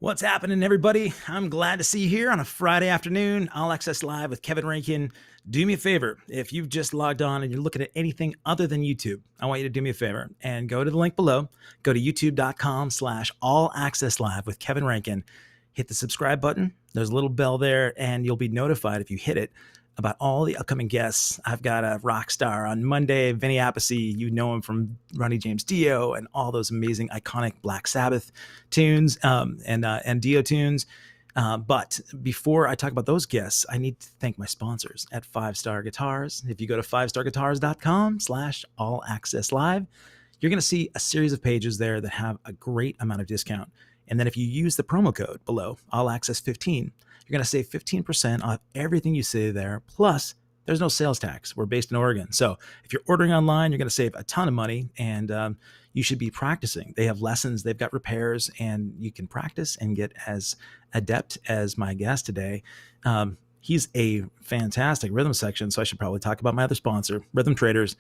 What's happening, everybody? I'm glad to see you here on a Friday afternoon. All Access Live with Kevin Rankin. Do me a favor. If you've just logged on and you're looking at anything other than YouTube, I want you to do me a favor and go to the link below. Go to youtube.com/allaccesslive with Kevin Rankin. Hit the subscribe button. There's a little bell there, and you'll be notified if you hit it about all the upcoming guests. I've got a rock star on Monday, Vinny Appice. You know him from Ronnie James Dio and all those amazing, iconic Black Sabbath tunes and Dio tunes. But before I talk about those guests, I need to thank my sponsors at 5-Star Guitars. If you go to 5starguitars.com/allaccesslive, you're going to see a series of pages there that have a great amount of discount. And then if you use the promo code below, allaccess15, you're going to save 15% off everything you see there. Plus, there's no sales tax. We're based in Oregon. So if you're ordering online, you're going to save a ton of money, and you should be practicing. They have lessons, they've got repairs, and you can practice and get as adept as my guest today. He's a fantastic rhythm section, so I should probably talk about my other sponsor, Rhythm Traders,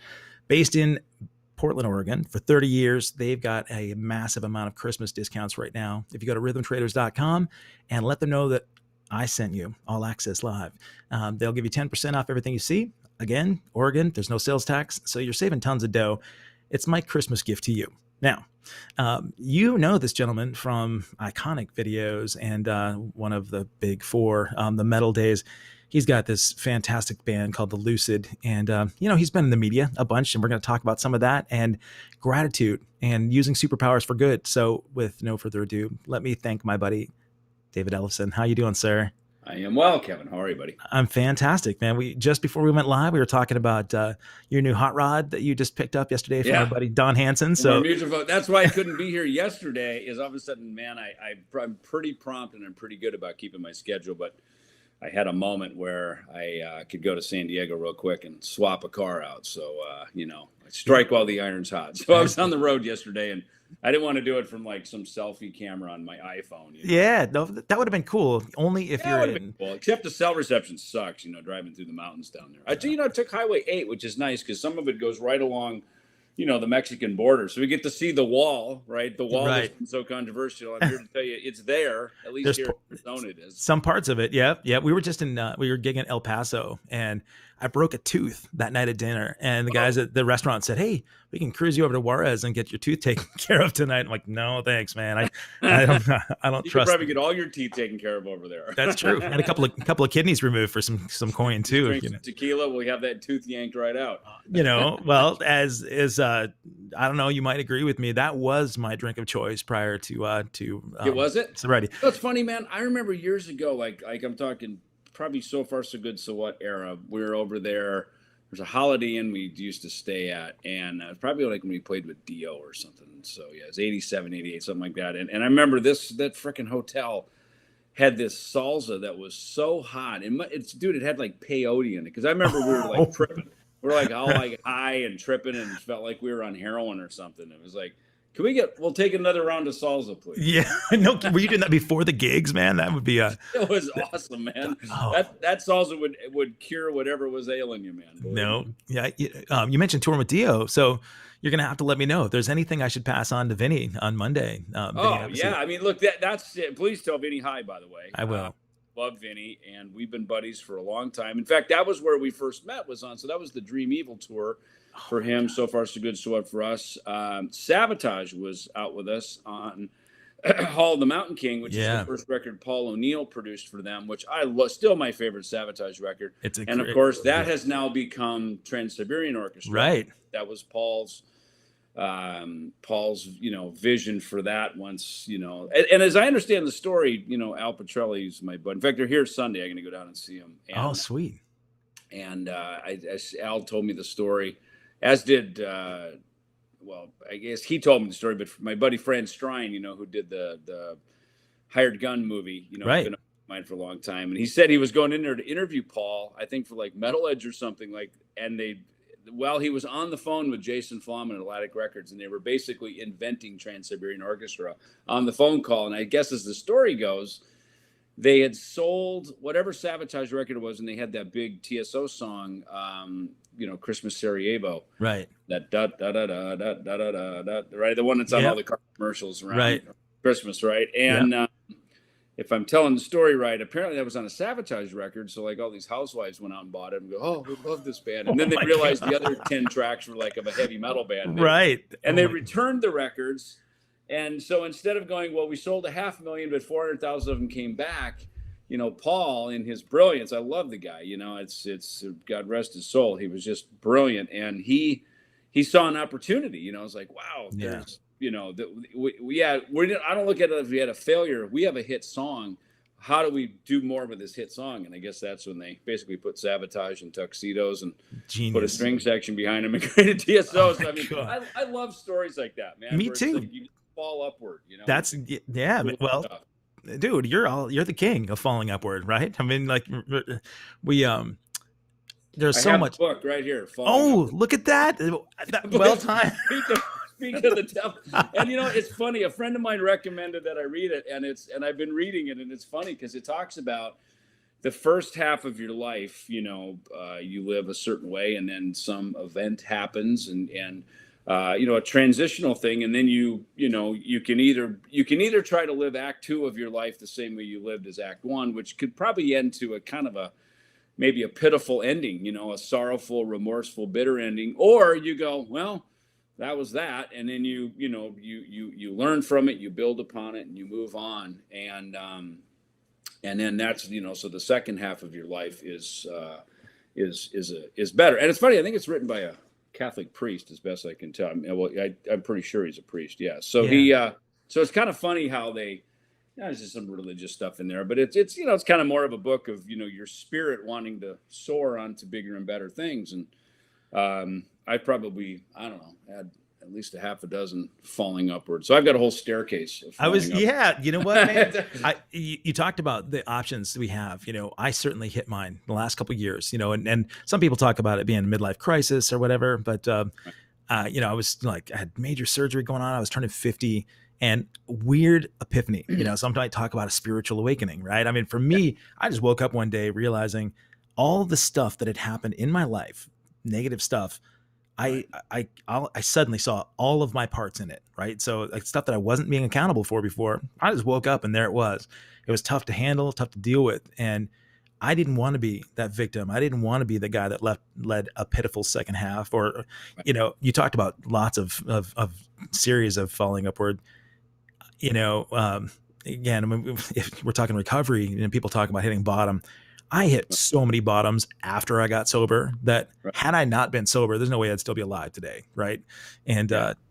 based in Portland, Oregon. For 30 years, they've got a massive amount of Christmas discounts right now. If you go to rhythmtraders.com and let them know that I sent you All Access Live, they'll give you 10% off everything you see. Again, Oregon, there's no sales tax, so you're saving tons of dough. It's my Christmas gift to you. Now, you know this gentleman from iconic videos and one of the big four, the metal days. He's got this fantastic band called The Lucid, and he's been in the media a bunch, and we're going to talk about some of that and gratitude and using superpowers for good. So with no further ado, let me thank my buddy, David Ellefson. How you doing, sir? I am well, Kevin. How are you, buddy? I'm fantastic, man. We just before we went live, we were talking about your new hot rod that you just picked up yesterday from our buddy Don Hansen. So that's why I couldn't be here yesterday. Is all of a sudden, man, I'm pretty prompt and I'm pretty good about keeping my schedule, but I had a moment where I could go to San Diego real quick and swap a car out. So I strike while the iron's hot. So I was on the road yesterday, and I didn't want to do it from like some selfie camera on my iPhone. Yeah, no, that would have been cool. Only if you're in. Cool. Except the cell reception sucks, driving through the mountains down there. I took Highway 8, which is nice because some of it goes right along, the Mexican border. So we get to see the wall, right? The wall has been so controversial. I'm here to tell you it's there. At least here in Arizona it is. Some parts of it, yeah. We were just we were gigging El Paso, and I broke a tooth that night at dinner, and the guys at the restaurant said, "Hey, we can cruise you over to Juarez and get your tooth taken care of tonight." I'm like, "No, thanks, man. I don't you trust." You probably get all your teeth taken care of over there. That's true. And a couple of kidneys removed for some coin too. Drink some tequila, we'll have that tooth yanked right out. Well, as I don't know, you might agree with me. That was my drink of choice prior to it was it sobriety. That's funny, man. I remember years ago, like I'm talking probably So Far So Good So What era. We were over there. There's a Holiday Inn we used to stay at, and probably like when we played with Dio or something. So yeah, it was 87, 88, something like that. And I remember that freaking hotel had this salsa that was so hot. And it had like peyote in it. Because I remember we were like tripping. We were like all like high and tripping, and it felt like we were on heroin or something. It was like, we'll take another round of salsa, please. Yeah. No, were you doing that before the gigs, man? That would be It was awesome, man. That salsa would cure whatever was ailing you, man. No. Yeah. You mentioned touring with Dio, so you're going to have to let me know if there's anything I should pass on to Vinny on Monday. Yeah. I mean, look, that's it. Please tell Vinny hi, by the way. I will. Love Vinny, and we've been buddies for a long time. In fact, that was where we first met, so that was the Dream Evil tour for him. So Far So Good So What for us. Sabotage was out with us on Hall of the Mountain King, which is the first record Paul O'Neill produced for them, which still my favorite Sabotage record. Of course, that has now become Trans-Siberian Orchestra. Right. That was Paul's vision for that once, and as I understand the story, Al Petrelli's my buddy. In fact, they're here Sunday. I'm going to go down and see him. And, sweet. And Al told me the story, as did, I guess he told me the story, but my buddy Fran Strine, who did the Hired Gun movie, right. Been mine for a long time. And he said he was going in there to interview Paul, I think for like Metal Edge or something and while he was on the phone with Jason Flom at Atlantic Records, and they were basically inventing Trans-Siberian Orchestra on the phone call. And I guess as the story goes, they had sold whatever Sabotage record it was, and they had that big TSO song, Christmas Sarajevo. Right. That da da da da da da da da, right? The one that's on all the car commercials around Christmas, right? And if I'm telling the story right, apparently that was on a Sabotage record. So like all these housewives went out and bought it and go, oh, we love this band. And then they realized the other 10 tracks were like of a heavy metal band. Right. And they returned the records. And so instead of going, well, we sold 500,000, but 400,000 of them came back, you know, Paul in his brilliance, I love the guy, you know, it's God rest his soul. He was just brilliant. And he saw an opportunity, you know, it's like, wow, there's, you know, I don't look at it as we had a failure. We have a hit song. How do we do more with this hit song? And I guess that's when they basically put Sabotage in tuxedos and put a string section behind them and created TSOs. I mean, I love stories like that, man. Me too. Like you fall upward, you know. That's well, stuff. Dude, you're the king of falling upward, right? I mean, like there's so much. Book right here. Upward. Look at that. Well timed. Speak of the devil. And you know, it's funny. A friend of mine recommended that I read it, and I've been reading it, and it's funny because it talks about the first half of your life. You know, you live a certain way, and then some event happens, and you know, a transitional thing, and then you can either try to live Act 2 of your life the same way you lived as Act 1, which could probably end to a kind of maybe a pitiful ending, you know, a sorrowful, remorseful, bitter ending, or you go, well, that was that, and then you learn from it, you build upon it, and you move on, and then that's, you know, so the second half of your life is better. And it's funny, I think it's written by a Catholic priest, as best I can tell. I mean, I'm pretty sure he's a priest. Yeah. So so it's kind of funny how there's just some religious stuff in there, but it's you know, it's kind of more of a book of, you know, your spirit wanting to soar onto bigger and better things. And I probably, I don't know, had at least a half a dozen falling upward. So I've got a whole staircase of falling upward. You know what, man? You talked about the options we have. You know, I certainly hit mine the last couple of years, you know, and some people talk about it being a midlife crisis or whatever, but you know, I was like, I had major surgery going on. I was turning 50 and weird epiphany, you know, sometimes I talk about a spiritual awakening, right? I mean, for me, I just woke up one day realizing all the stuff that had happened in my life, negative stuff, I suddenly saw all of my parts in it, right? So like stuff that I wasn't being accountable for before, I just woke up and there it was. It was tough to handle, tough to deal with. And I didn't want to be that victim. I didn't want to be the guy that led a pitiful second half. Or, you know, you talked about lots of series of falling upward. You know, again, I mean, if we're talking recovery and people talk about hitting bottom, I hit so many bottoms after I got sober that had I not been sober, there's no way I'd still be alive today. Right. And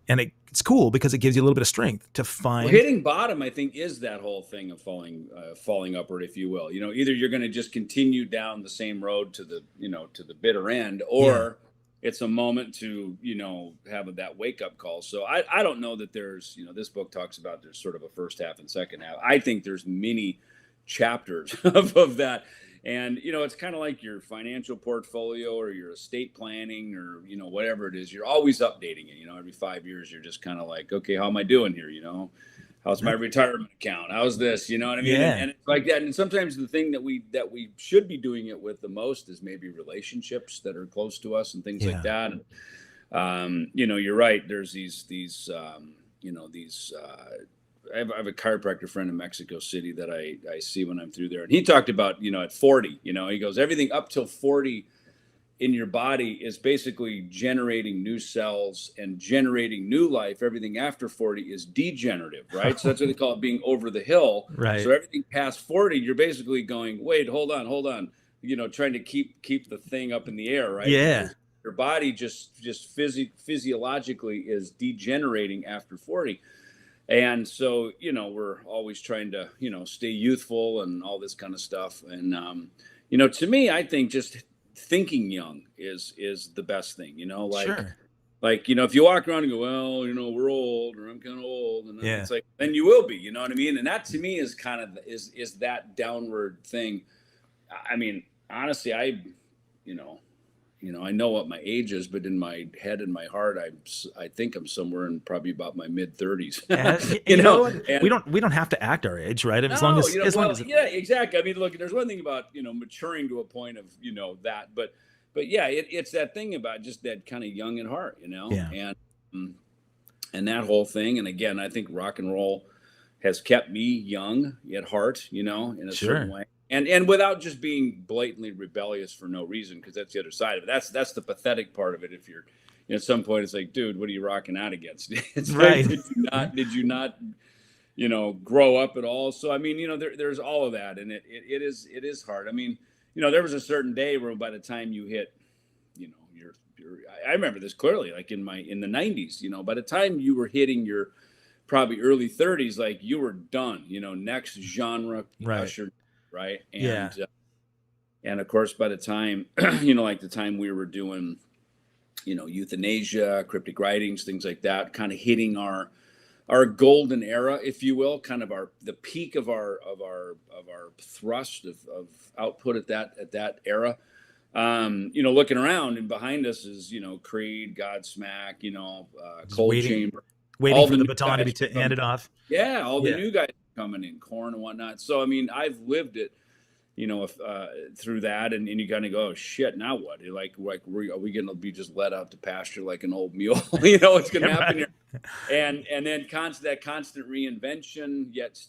it's cool because it gives you a little bit of strength to find. Well, hitting bottom, I think, is that whole thing of falling upward, if you will. You know, either you're going to just continue down the same road to the bitter end, or it's a moment to, you know, have that wake up call. So I don't know that there's, you know, this book talks about there's sort of a first half and second half. I think there's many chapters of that. And, you know, it's kind of like your financial portfolio or your estate planning or, you know, whatever it is, you're always updating it. You know, every 5 years, you're just kind of like, okay, how am I doing here? You know, how's my retirement account? How's this? You know what I mean? Yeah. And it's like that. And sometimes the thing that we should be doing it with the most is maybe relationships that are close to us and things like that. And, you know, you're right. There's these I have a chiropractor friend in Mexico City that I see when I'm through there. And he talked about, you know, at 40, you know, he goes, everything up till 40 in your body is basically generating new cells and generating new life. Everything after 40 is degenerative, right? So that's what they call it, being over the hill. Right. So everything past 40, you're basically going, wait, hold on, you know, trying to keep the thing up in the air, right? Yeah. Because your body just physiologically is degenerating after 40. And so, you know, we're always trying to, you know, stay youthful and all this kind of stuff. And, you know, to me, I think just thinking young is the best thing, you know, like, you know, if you walk around and go, well, you know, we're old or I'm kind of old. And it's like, then you will be, you know what I mean? And that to me is kind of, is that downward thing. I mean, honestly, I know what my age is, but in my head and my heart, I think I'm somewhere in probably about my mid 30s. you know, we don't have to act our age, right? As long as yeah, exactly. I mean, look, there's one thing about, you know, maturing to a point of, you know, that, but yeah, it's that thing about just that kind of young at heart, you know, and that whole thing. And again, I think rock and roll has kept me young at heart, in a certain Sure. way. And without just being blatantly rebellious for no reason, because that's the other side of it. That's the pathetic part of it. If you're, at some point, it's like, dude, what are you rocking out against? It's like, Right. did you not, grow up at all? So I mean, there's all of that, and it is hard. I mean, there was a certain day where by the time you hit, I remember this clearly, like in the 90s, by the time you were hitting your probably early 30s, like you were done, next genre Right. ushered, right? Yeah. And of course, by the time, like the time we were doing, euthanasia, cryptic writings, things like that, kind of hitting our golden era, if you will, kind of the peak of our thrust of output at that era. Looking around and behind us is, Creed, Godsmack, Cold Chamber, waiting all for the new baton to guys be handed off. yeah, all the Yeah. new guys coming in, Corn and whatnot. So I mean, I've lived it, through that, and you kind of go, oh, shit, now what? Like, are we going to be just let out to pasture like an old mule? What's going to happen Right. here? And then that constant reinvention, yet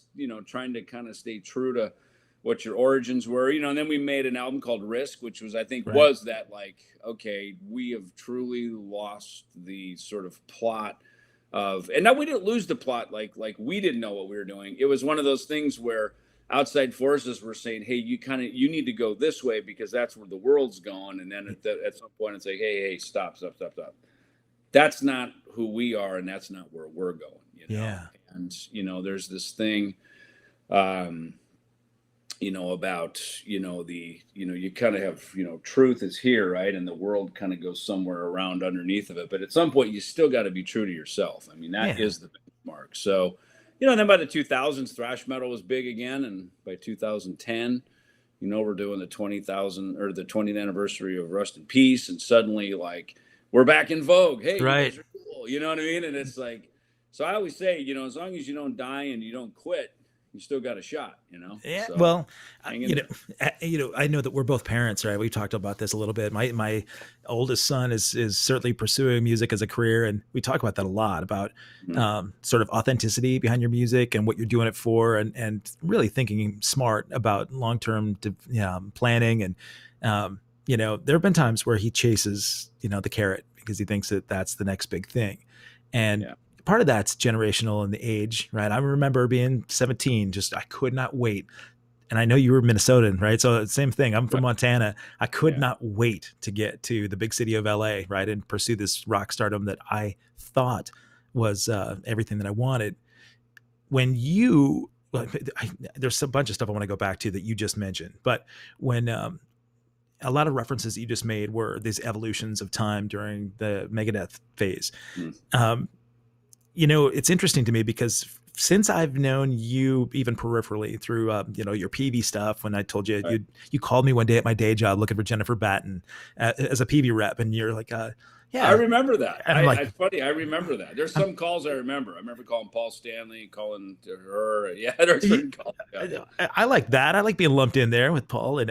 trying to kind of stay true to what your origins were. And then we made an album called Risk, which was, I think, Right. was that like, okay, we have truly lost the sort of plot of, and now we didn't lose the plot, like we didn't know what we were doing. It was one of those things where outside forces were saying, hey, you need to go this way because that's where the world's going. And then at some point it's like, hey, stop. That's not who we are, and that's not where we're going. Yeah. And there's this thing about, you kind of have, truth is here, right? And the world kind of goes somewhere around underneath of it. But at some point, you still got to be true to yourself. I mean, that is the benchmark. So, then by the 2000s, thrash metal was big again. And by 2010, we're doing the 20th anniversary of Rust in Peace. And suddenly, like, we're back in vogue. Hey, Right. you guys are cool. You know what I mean? And it's like, so I always say, as long as you don't die and you don't quit, you still got a shot, Yeah. So, Well, I know that we're both parents, right? We talked about this a little bit. My oldest son is certainly pursuing music as a career, and we talk about that a lot about sort of authenticity behind your music and what you're doing it for, and really thinking smart about long-term planning. And there have been times where he chases the carrot because he thinks that that's the next big thing, and part of that's generational in the age, right? I remember being 17, I could not wait. And I know you were Minnesotan, right? So same thing. I'm from Montana. I could not wait to get to the big city of LA, right? And pursue this rock stardom that I thought was everything that I wanted. When there's a bunch of stuff I want to go back to that you just mentioned, but when a lot of references that you just made were these evolutions of time during the Megadeth phase. It's interesting to me because since I've known you even peripherally through, your PV stuff, when I told you, you called me one day at my day job looking for Jennifer Batten as a PV rep. And you're like, yeah, I remember that. It's funny. I remember that. There's some calls I remember. I remember calling Paul Stanley, calling to her. Yeah, there's certain calls. I like that. I like being lumped in there with Paul.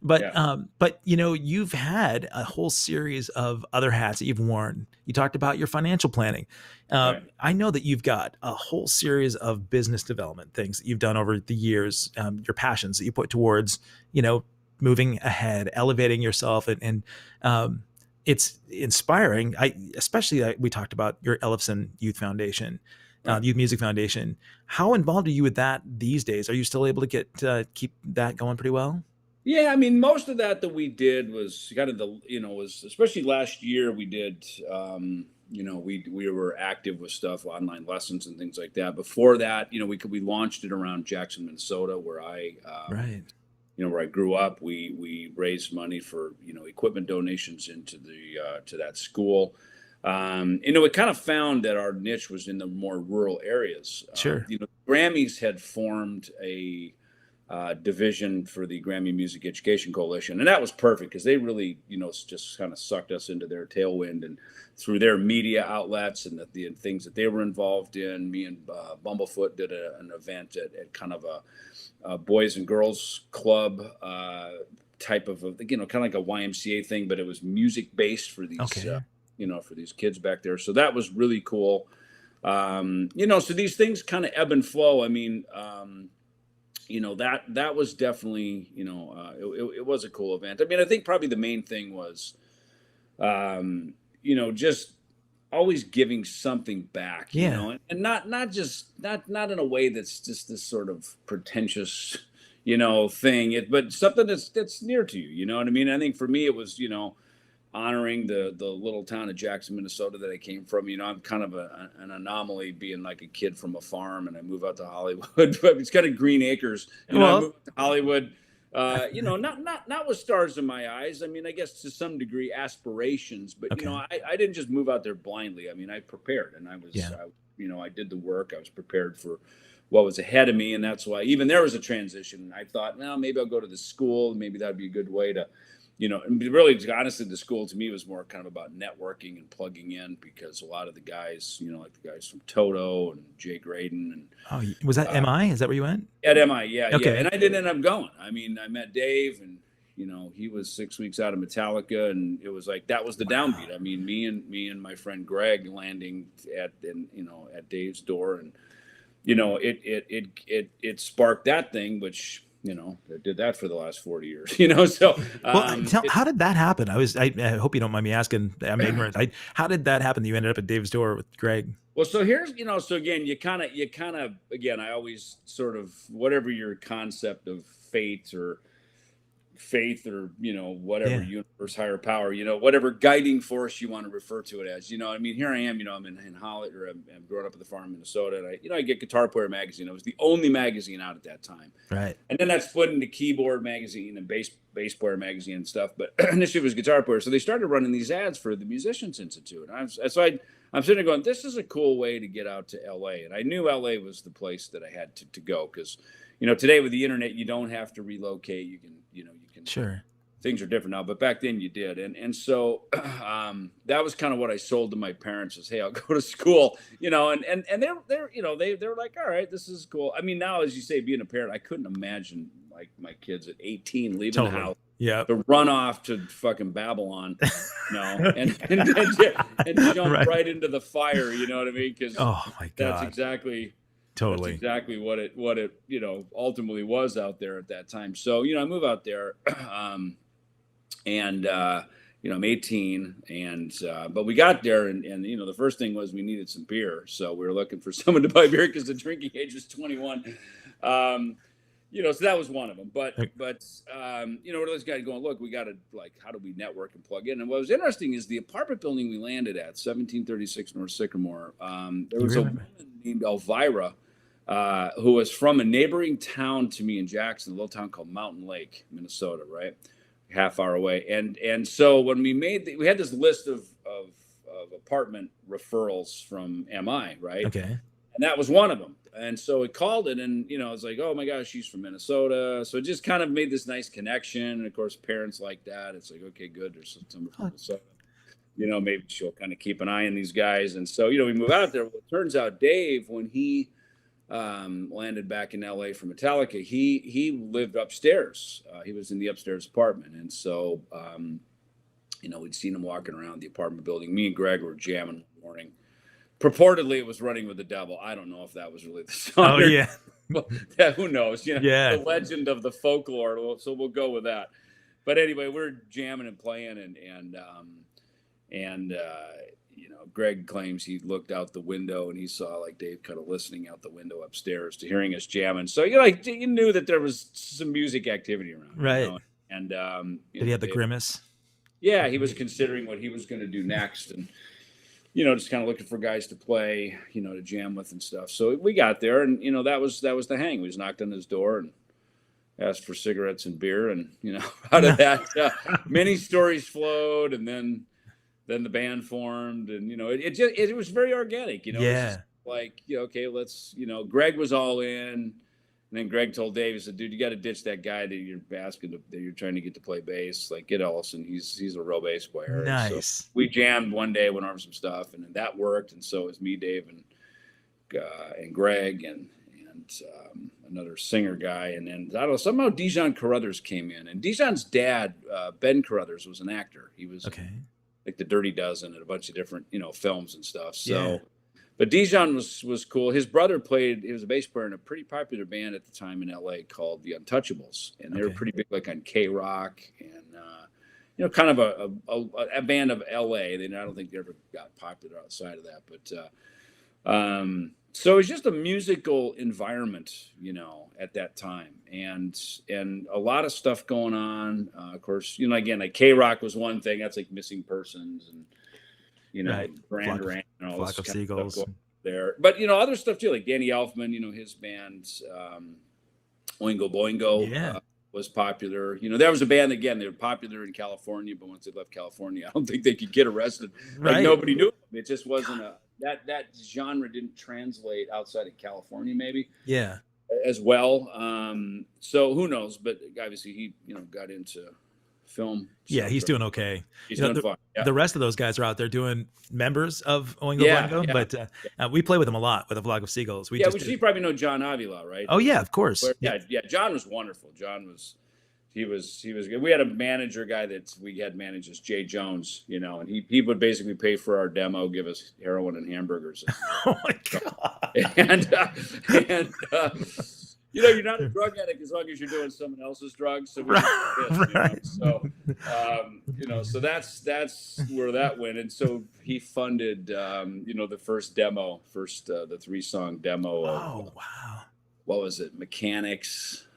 But you've had a whole series of other hats that you've worn. You talked about your financial planning. I know that you've got a whole series of business development things that you've done over the years, your passions that you put towards, moving ahead, elevating yourself, and it's inspiring. We talked about your Ellefson Youth Foundation, Youth Music Foundation. How involved are you with that these days? Are you still able to keep that going pretty well? Yeah, I mean, most of that we did was kind of was especially last year we did, we were active with stuff, online lessons and things like that. Before that, we launched it around Jackson, Minnesota, where I where I grew up. We raised money for equipment donations into to that school. We kind of found that our niche was in the more rural areas. Sure. Grammys had formed a division for the Grammy Music Education Coalition, and that was perfect because they really just kind of sucked us into their tailwind, and through their media outlets and the things that they were involved in. Me and Bumblefoot did an event at kind of a boys and girls club type of kind of like a YMCA thing, but it was music based for these for these kids back there. So that was really cool. So these things kind of ebb and flow. I mean, that was definitely, it was a cool event. I mean, I think probably the main thing was, just always giving something back, Yeah. and not in a way that's just this sort of pretentious, thing, but something that's near to you, you know what I mean? I think for me, it was, honoring the little town of Jackson, Minnesota that I came from. I'm kind of an anomaly, being like a kid from a farm, and I move out to Hollywood. But it's kind of green acres. I Well, moved to Hollywood. Not with stars in my eyes. I mean, I guess to some degree aspirations, but okay. I didn't just move out there blindly. I mean, I prepared, and I was, Yeah. I did the work. I was prepared for what was ahead of me, and that's why even there was a transition. I thought, well, maybe I'll go to the school. Maybe that'd be a good way to, and really, honestly, the school to me was more kind of about networking and plugging in, because a lot of the guys, like the guys from Toto and Jay Graydon and Oh, was that MI? Is that where you went? at MI, yeah. Okay. And I didn't end up going. I mean, I met Dave, and he was 6 weeks out of Metallica, and it was like that was the downbeat. I mean, me and my friend Greg landing at Dave's door, and it sparked that thing, which I did that for the last 40 years, so how did that happen? I hope you don't mind me asking. I'm ignorant. How did that happen that you ended up at Dave's door with Greg? Well, so here's, so again, you kind of, again, I always sort of, whatever your concept of faith or whatever, universe, higher power, whatever guiding force you want to refer to it as, I mean, here I am, I'm in Hollywood, or I'm growing up at the farm in Minnesota, and I get Guitar Player magazine. It was the only magazine out at that time. Right. And then that split into Keyboard magazine and bass player magazine and stuff. But initially it was Guitar Player. So they started running these ads for the Musicians Institute. And I'm sitting there going, this is a cool way to get out to LA. And I knew LA was the place that I had to go, because, today with the internet, you don't have to relocate. You can. Sure. Things are different now, but back then you did. And so that was kind of what I sold to my parents, is, hey, I'll go to school, and they're like, all right, this is cool. I mean, now, as you say, being a parent, I couldn't imagine like my kids at 18 leaving the house. Yeah. To run off to fucking Babylon, and jump right into the fire, you know what I mean? Because oh my God, that's exactly what it ultimately was out there at that time. So I move out there, and I'm 18, and but we got there, and the first thing was we needed some beer, so we were looking for someone to buy beer because the drinking age was 21. So that was one of them. But those guys going, look, we got to, like, how do we network and plug in? And what was interesting is the apartment building we landed at, 1736 North Sycamore. There was a woman named Elvira, who was from a neighboring town to me in Jackson, a little town called Mountain Lake, Minnesota, right? Half hour away. And so when we had this list of apartment referrals from MI, right? Okay. And that was one of them. And so it called it, and I was like, oh my gosh, she's from Minnesota. So it just kind of made this nice connection. And of course, parents like that. It's like, okay, good. There's someone from Minnesota. Maybe she'll kind of keep an eye on these guys. And so, we move out there. Well, it turns out Dave, when he landed back in LA for Metallica, he lived upstairs. He was in the upstairs apartment. And so, we'd seen him walking around the apartment building. Me and Greg were jamming in the morning. Purportedly, it was Running with the Devil. I don't know if that was really the song. Oh, yeah. Well, yeah, who knows? Yeah. The legend of the folklore. So we'll go with that. But anyway, we're jamming and playing, and Greg claims he looked out the window and he saw like Dave kind of listening out the window upstairs to hearing us jamming. So you knew that there was some music activity around, right? And did he have the Dave, grimace? Yeah, he was considering what he was going to do next, and just kind of looking for guys to play, to jam with and stuff. So we got there, and that was the hang. We just knocked on his door and asked for cigarettes and beer, and out of that, many stories flowed, and then the band formed, and it was very organic. Yeah. Like, okay, let's, Greg was all in. And then Greg told Dave, he said, dude, you got to ditch that guy that you're asking that you're trying to get to play bass. Like, get Ellefson. He's a real bass player. Nice. So we jammed one day, went over some stuff, and that worked. And so it was me, Dave, and Greg, and another singer guy. And then I don't know, somehow Dijon Carruthers came in. And Dijon's dad, Ben Carruthers, was an actor. He was like the Dirty Dozen and a bunch of different, films and stuff. So. Yeah. But Dijon was cool. His brother played. He was a bass player in a pretty popular band at the time in L.A. called the Untouchables, and they were pretty big, like on K-Rock and kind of a band of L.A. I don't think they ever got popular outside of that, but so it's just a musical environment, at that time, and a lot of stuff going on. Of course, again, like K-Rock was one thing. That's like Missing Persons and. Duran Duran and all this of kind Seagulls of stuff there. But, other stuff too, like Danny Elfman, his band, Oingo Boingo was popular. That was a band, again, they were popular in California, but once they left California, I don't think they could get arrested. Like nobody knew them. It just wasn't that genre didn't translate outside of California, maybe. Yeah. As well. So who knows? But obviously he, got into film. Yeah, he's doing okay. He's doing fine. Yeah. The rest of those guys are out there doing members of Oingo Boingo, but we play with them a lot with a Flock of Seagulls. You probably know John Avila, right? Oh yeah, of course. Yeah. John was wonderful. He was good. We had a manager guy that we had managed as Jay Jones, and he would basically pay for our demo, give us heroin and hamburgers. Oh my god! And you're not a drug addict as long as you're doing someone else's drugs. So so that's where that went. And so he funded, the first demo, the 3-song demo. Oh, wow. What was it? Mechanics.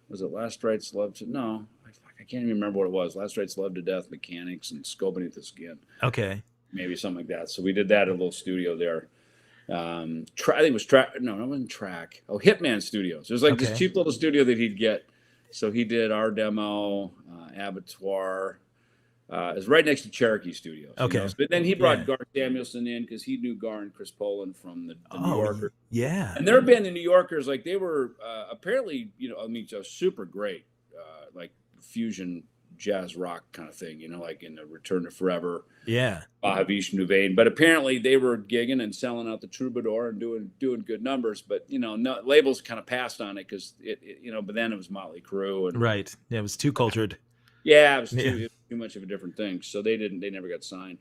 Was it Last Rites Love to? No, I can't even remember what it was. Last Rites Love to Death, Mechanics, and Skull Beneath the Skin. Okay. Maybe something like that. So we did that at a little studio there. I think it was Track. No, it wasn't Track. Oh, Hitman Studios. It was like this cheap little studio that he'd get. So he did our demo, Abattoir. It was right next to Cherokee Studios. Okay. But then he brought Gar Samuelson in because he knew Gar and Chris Poland from the New Yorker. Yeah. And their band, the New Yorkers, like they were apparently, just super great, like fusion jazz rock kind of thing, like in the Return to Forever. Yeah. Havish Nuvain. But apparently they were gigging and selling out the Troubadour and doing good numbers. But, no, labels kind of passed on it because, but then it was Motley Crue. And, right. Yeah, it was too cultured. Yeah, it was too much of a different thing. So they never got signed.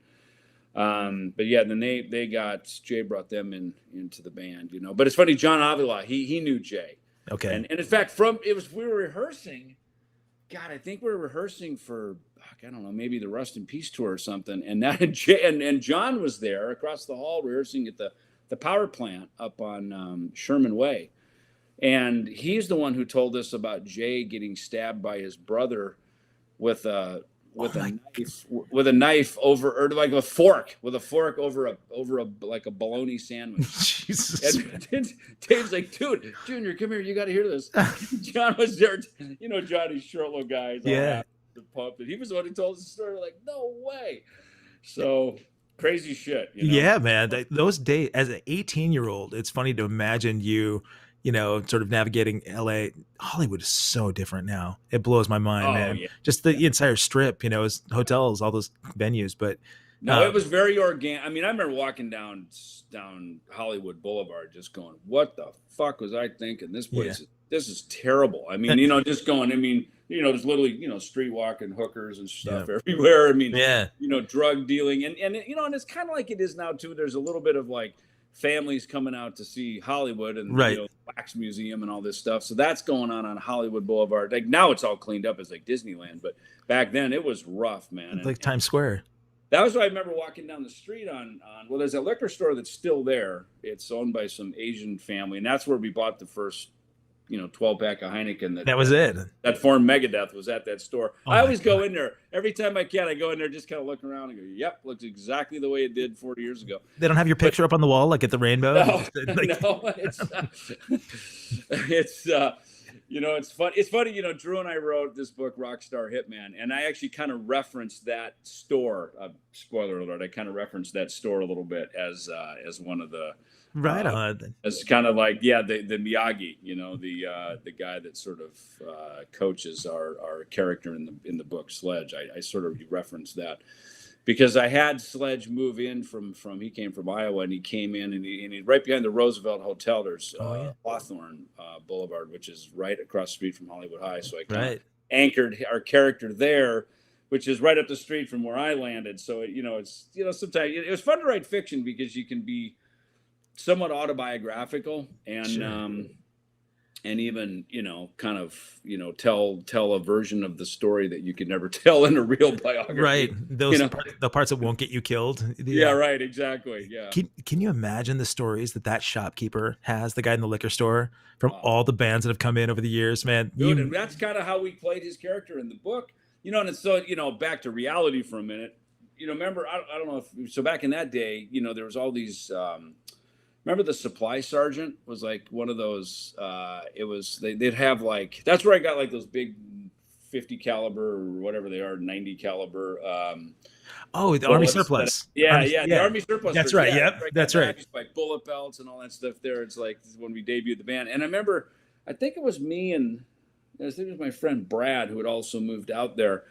But yeah, then Jay brought them into the band, But it's funny, John Avila, he knew Jay. Okay. And in fact, we were rehearsing. God, I think we were rehearsing for, I don't know, maybe the Rust in Peace tour or something. And that Jay and John was there across the hall rehearsing at the power plant up on Sherman Way. And he's the one who told us about Jay getting stabbed by his brother with a knife over, or like a fork over a like a bologna sandwich. Jesus. And Dave's like, dude, Junior, come here, you got to hear this. John was there, Johnny's short little guy. He's all the pump, and he was the one who told us the story. We're like, no way. So crazy shit. Yeah, man. Those days as an 18-year-old, it's funny to imagine you sort of navigating LA. Hollywood is so different now. It blows my mind, man. Yeah. Just the entire strip, hotels, all those venues. But no, it was very organic. I mean, I remember walking down Hollywood Boulevard, just going, "What the fuck was I thinking? This place, this is terrible." I mean, just going. I mean, there's literally, street walking hookers and stuff everywhere. I mean, drug dealing, and and it's kind of like it is now too. There's a little bit of like families coming out to see Hollywood and the Wax Museum and all this stuff. So that's going on Hollywood Boulevard. Like now it's all cleaned up as like Disneyland, but back then it was rough, man. It's like Times Square. That was what I remember walking down the street on there's a liquor store that's still there. It's owned by some Asian family, and that's where we bought the first 12-pack of Heineken. That was it. That formed Megadeth was at that store. I always go in there. Every time I can, I go in there, just kind of look around and go, yep, looks exactly the way it did 40 years ago. They don't have your picture up on the wall like at the Rainbow? No, it's fun. It's funny, Drew and I wrote this book, Rockstar Hitman, and I actually kind of referenced that store. Spoiler alert, I kind of referenced that store a little bit as one of the right on. It's kind of like the Miyagi, the guy that sort of coaches our character in the book Sledge. I sort of referenced that because I had Sledge move in from he came from Iowa, and he came in and he right behind the Roosevelt Hotel. There's Hawthorne Boulevard, which is right across the street from Hollywood High. So I kind of anchored our character there, which is right up the street from where I landed. So it's sometimes it was fun to write fiction because you can be somewhat autobiographical, and Sure. and even, kind of, tell a version of the story that you could never tell in a real Right. biography. you Those know parts, the parts that won't get you killed. yeah, Yeah. right, exactly, yeah. Can you imagine the stories that that shopkeeper has, the guy in the liquor store, from Wow. all the bands that have come in over the years, man? Dude, and that's kind of how we played his character in the book. And it's so, back to reality for a minute. Remember, I don't know if, so back in that day, there was all these, remember the supply sergeant was like one of those, it was, they'd have like, that's where I got like those big 50 caliber or whatever they are, 90 caliber, Oh, the Army bullets that, surplus. yeah, Army, yeah, the yeah. Army surplus That's stores. right. Yeah, Yep. right, That's that right. used like bullet belts and all that stuff there. It's like when we debuted the band. And I remember, I think it was me and I think it was my friend Brad who had also moved out there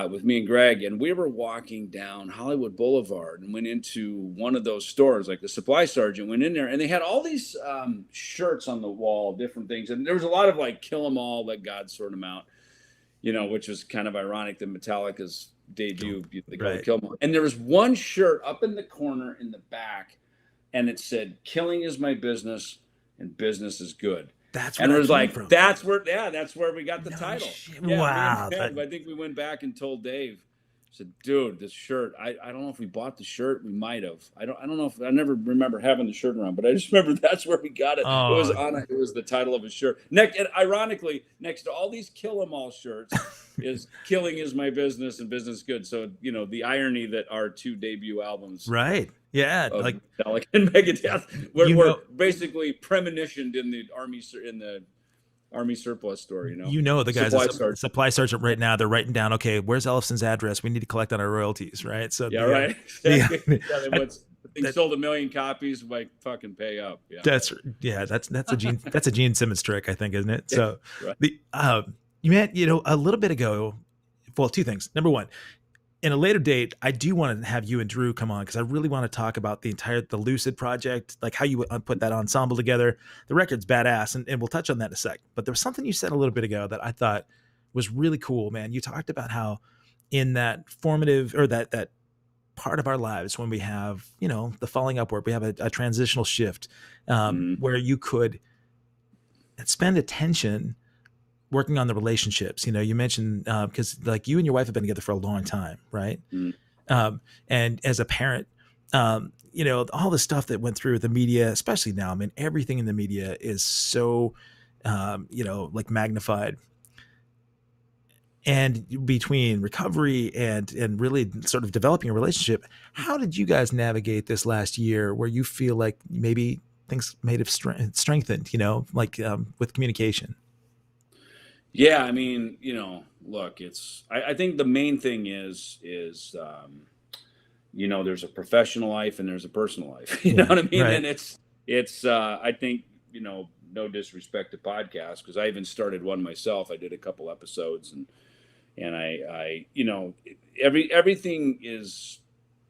with me and Greg, and we were walking down Hollywood Boulevard and went into one of those stores, like the supply sergeant went in there, and they had all these shirts on the wall, different things, and there was a lot of like "Kill 'Em All, Let God Sort 'Em Out," which was kind of ironic that Metallica's debut, they called it Right. "Kill 'Em All," and there was one shirt up in the corner in the back, and it said, "Killing is my business, and business is good." That's And where it that was came like, from. that's where we got the No title. shit. Yeah, me and Wow. Dave, I think we went back and told Dave, said, dude, this shirt, I don't know if we bought the shirt. We might have. I don't know if I never remember having the shirt around, but I just remember that's where we got it. It was Oh, it was the title of his shirt. Next, and ironically, next to all these Kill 'Em All shirts is "Killing is my business and business good." So, the irony that our two debut albums right. Yeah. of Like, Metallica and Megadeth you were know, basically premonitioned in the Army surplus store, the guys supply at sergeant. supply sergeant right now, they're writing down, okay, where's Ellefson's address? We need to collect on our royalties, right? So Yeah, right. Exactly. the Yeah, that, they that, sold 1 million copies. Like, fucking pay up. Yeah. that's a Gene Simmons trick, I think, isn't it? Yeah, So right. you met, a little bit ago. Well, two things. Number one, in a later date, I do want to have you and Drew come on because I really want to talk about the Lucid project, like how you put that ensemble together. The record's badass, and we'll touch on that in a sec. But there was something you said a little bit ago that I thought was really cool, man. You talked about how in that formative or that part of our lives when we have, the falling upward, we have a transitional shift where you could spend attention working on the relationships. You mentioned because like you and your wife have been together for a long time, right? And as a parent, all the stuff that went through the media, especially now, I mean, everything in the media is so like magnified. And between recovery and really sort of developing a relationship, how did you guys navigate this last year where you feel like maybe things may have strengthened, like with communication? Yeah, I mean, look, I think the main thing is, there's a professional life and there's a personal life. You know Yeah, what I mean? right. And I think, no disrespect to podcasts, because I even started one myself. I did a couple episodes, and everything is,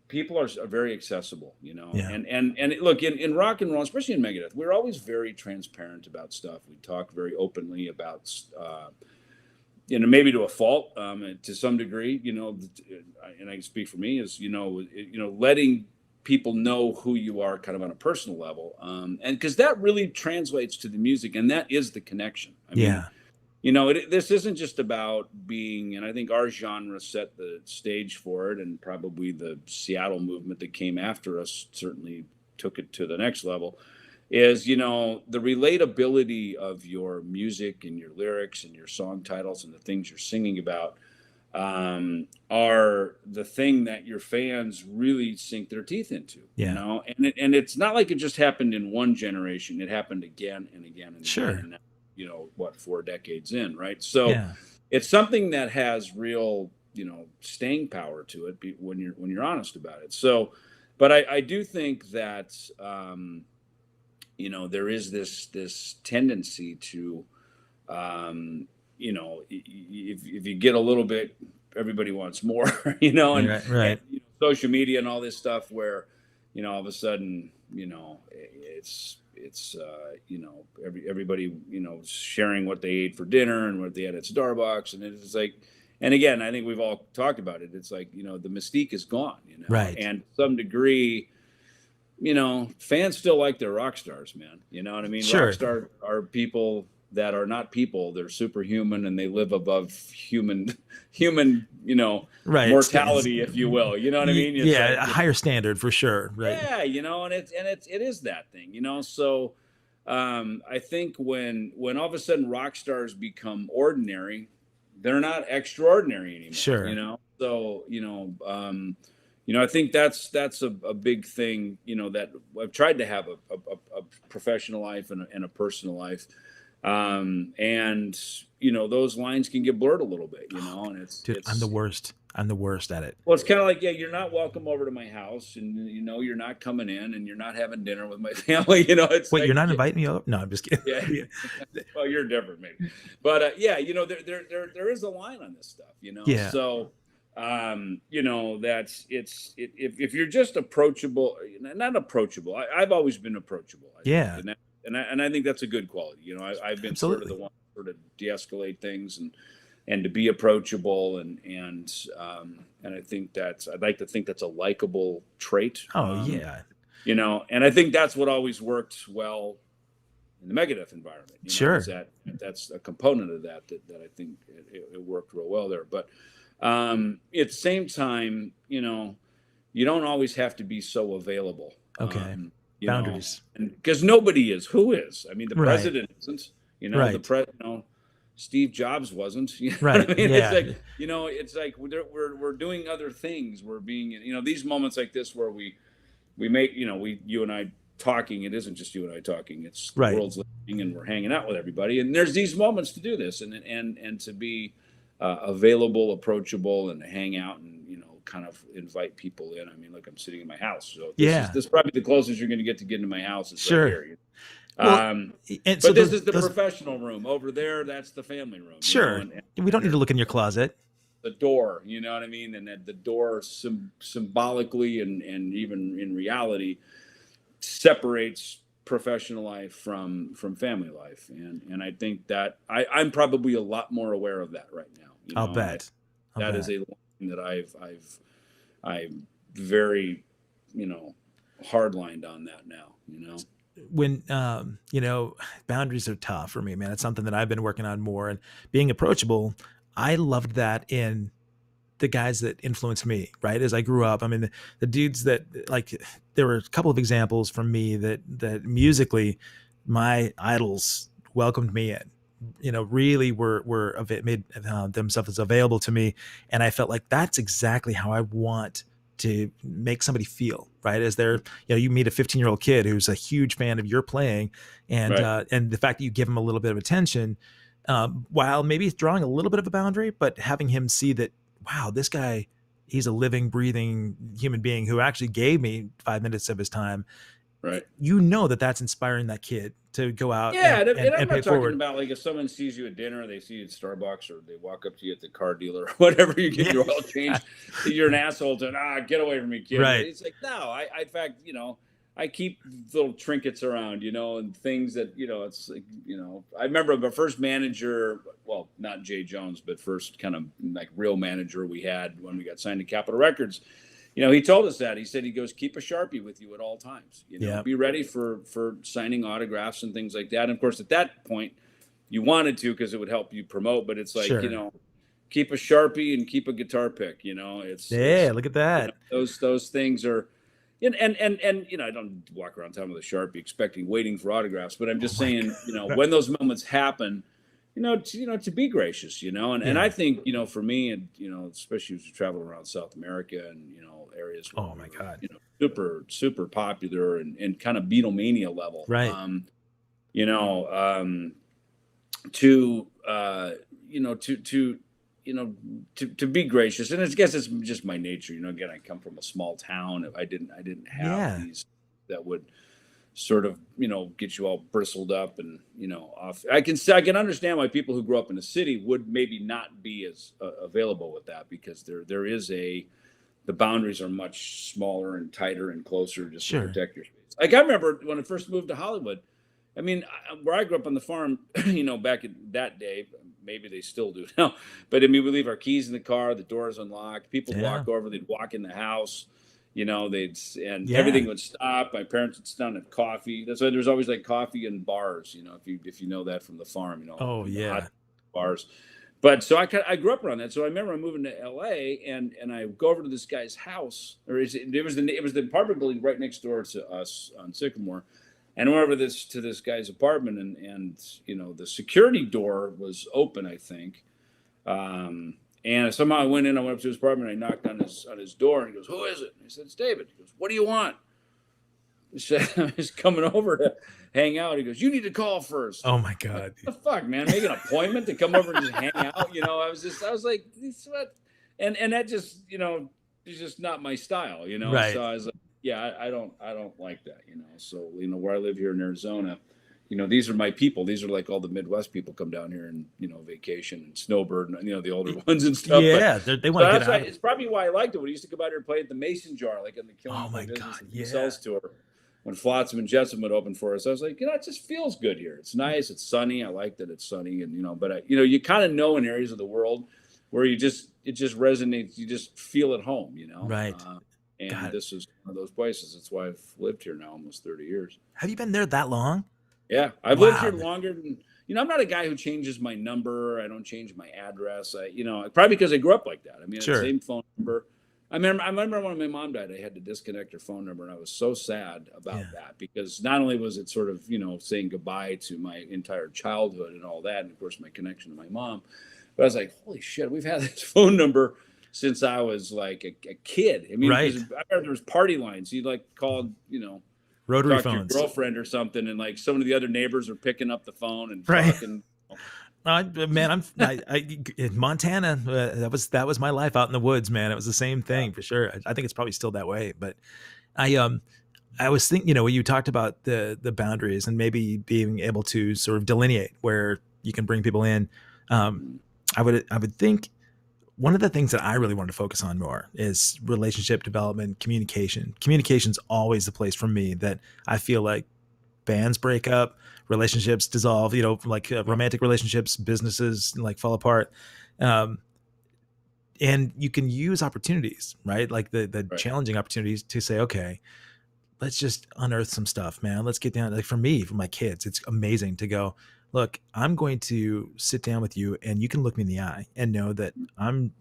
people are very accessible, Yeah. and look, in rock and roll, especially in Megadeth, we're always very transparent about stuff. We talk very openly about, maybe to a fault, to some degree, and I can speak for me, is, letting people know who you are kind of on a personal level. And because that really translates to the music, and that is the connection. I mean, this isn't just about being, and I think our genre set the stage for it, and probably the Seattle movement that came after us certainly took it to the next level, is, the relatability of your music and your lyrics and your song titles and the things you're singing about are the thing that your fans really sink their teeth into, and it's not like it just happened in one generation. It happened again and again and Sure. again. And 4 decades in, right? So Yeah. it's something that has real, staying power to it when you're honest about it. So, but I do think that, there is this tendency to, if you get a little bit, everybody wants more, and, Right. and social media and all this stuff where, all of a sudden, it's everybody, sharing what they ate for dinner and what they had at Starbucks. And it's like, and again, I think we've all talked about it. It's like, the mystique is gone, Right. and to some degree, fans still like their rock stars, man. You know what I mean? Rock Sure. stars are people that are not people. They're superhuman and they live above human, Right. mortality, if you will. You know what I mean? It's Yeah, like, a higher standard for sure. Right. yeah, and it is that thing, So I think when all of a sudden rock stars become ordinary, they're not extraordinary anymore, Sure. So I think that's a big thing, that I've tried to have a professional life and a personal life, and those lines can get blurred a little bit, and Dude, I'm the worst. I'm the worst at it. well, it's kind of like, yeah, you're not welcome over to my house, and you're not coming in, and you're not having dinner with my family. It's Wait, like, you're not inviting me over? No, I'm just kidding. yeah. Well, you're different, maybe, but yeah, there is a line on this stuff, Yeah. So, if you're just approachable, not approachable. I've always been approachable. I Yeah. think, and I think that's a good quality. I've been sort of Absolutely. the one to sort of de-escalate things and to be approachable and I think I'd like to think that's a likable trait. Oh, yeah. And I think that's what always worked well in the Megadeth environment. Sure. Is that's a component of that I think it worked real well there. But at the same time, you don't always have to be so available. Okay. Boundaries. Because nobody is. Who is? I mean, the Right. president isn't. Right. Steve Jobs wasn't. You know Right. what I mean? Yeah. It's like we're doing other things. We're being, these moments like this where we make, you and I talking. It isn't just you and I talking. It's the Right. world's listening, and we're hanging out with everybody. And there's these moments to do this, and to be available, approachable, and to hang out and kind of invite people in. I mean, look, I'm sitting in my house, so this is probably the closest you're going to get into my house. Is Sure. right here. Well, but so this is the professional room. Over there, that's the family room. Sure. And we don't need to look in your closet. The door, you know what I mean? And that the door symbolically and even in reality separates professional life from family life. And I think that I'm probably a lot more aware of that right now. I'll bet. That is a line that I'm very, hardlined on that now, When boundaries are tough for me, man. It's something that I've been working on more, and being approachable. I loved that in the guys that influenced me, right? As I grew up, I mean, the dudes that, like, there were a couple of examples from me that musically, my idols welcomed me in, really made themselves available to me. And I felt like that's exactly how I want to make somebody feel, right? As they're, you meet a 15-year-old kid who's a huge fan of your playing, and Right. And the fact that you give him a little bit of attention, while maybe drawing a little bit of a boundary, but having him see that, wow, this guy, he's a living, breathing human being who actually gave me 5 minutes of his time. Right. That's inspiring that kid to go out and I'm and not pay talking forward. about like if someone sees you at dinner, they see you at Starbucks, or they walk up to you at the car dealer or whatever, you get your oil changed, you're an asshole to get away from me, kid. Right. It's like, no, I in fact, I keep little trinkets around, and things that, it's like, I remember my first manager, well, not Jay Jones, but first kind of like real manager we had when we got signed to Capitol Records. He told us that. He said, he goes, keep a Sharpie with you at all times. Be ready for signing autographs and things like that. And of course, at that point, you wanted to because it would help you promote. But it's like, Sure. Keep a Sharpie and keep a guitar pick. It's Look at that. Those things are, and I don't walk around town with a Sharpie waiting for autographs. But I'm just saying, when those moments happen, to be gracious, and I think, for me, and, especially as you travel around South America and, areas where Oh my God. super, super popular and kind of Beatlemania level. Right. To be gracious. And I guess it's just my nature, again, I come from a small town. I didn't have these that would sort of, get you all bristled up and, off. I can understand why people who grew up in the city would maybe not be as available with that, because there is the boundaries are much smaller and tighter and closer just to protect your space. Like I remember when I first moved to Hollywood, I mean, where I grew up on the farm, back in that day, maybe they still do now, but I mean, we leave our keys in the car, the door's unlocked, people walk over, they'd walk in the house. and Yeah. everything would stop. My parents would sit down and have coffee. That's why there's always like coffee in bars, if you know that from the farm, Oh the yeah. hot bars. But so I grew up around that. So I remember I'm moving to LA and I go over to this guy's house, or it was the apartment building right next door to us on Sycamore. And I went over to this guy's apartment and the security door was open, I think. And somehow I went up to his apartment, and I knocked on his door, and he goes, "Who is it?" And I said, "It's David." He goes, "What do you want?" He said, "I'm just coming over to hang out." He goes, "You need to call first." Oh my I'm like, God. what the fuck, man? Make an appointment to come over and just hang out? I was like, what? And that just, is just not my style, Right. So I was like, yeah, I don't like that, So, where I live here in Arizona, these are my people. These are like all the Midwest people come down here and, vacation and snowbird and, the older ones and stuff. Yeah, they want to get out. It's probably why I liked it when he used to come out here and play at the Mason Jar, like in the Killing Oh my Business God, and yeah. Cells tour. When Flotsam and Jetsam would open for us, I was like, it just feels good here. It's nice. It's sunny. I like that it's sunny. And, but, you kind of know in areas of the world where it just resonates. You just feel at home, Right. And this is one of those places. That's why I've lived here now almost 30 years. Have you been there that long? Yeah, I've lived here longer than, I'm not a guy who changes my number. I don't change my address. Probably because I grew up like that. I mean, Sure. the same phone number. I remember when my mom died, I had to disconnect her phone number, and I was so sad about that because not only was it sort of, saying goodbye to my entire childhood and all that, and of course my connection to my mom, but I was like, holy shit, we've had this phone number since I was like a kid. I mean, right. I remember there was party lines. You'd like call, rotary talk phones, to your girlfriend or something, and like some of the other neighbors are picking up the phone and right. talking. Man, I in Montana. That was my life out in the woods, man. It was the same thing for sure. I think it's probably still that way. But I was thinking, when you talked about the boundaries and maybe being able to sort of delineate where you can bring people in. I would think one of the things that I really wanted to focus on more is relationship development, communication. Communication's always the place for me that I feel like bands break up, relationships dissolve, like romantic relationships, businesses like fall apart. And you can use opportunities, right? Like the challenging opportunities to say, okay, let's just unearth some stuff, man. Let's get down. Like for me, for my kids, it's amazing to go, look, I'm going to sit down with you and you can look me in the eye and know that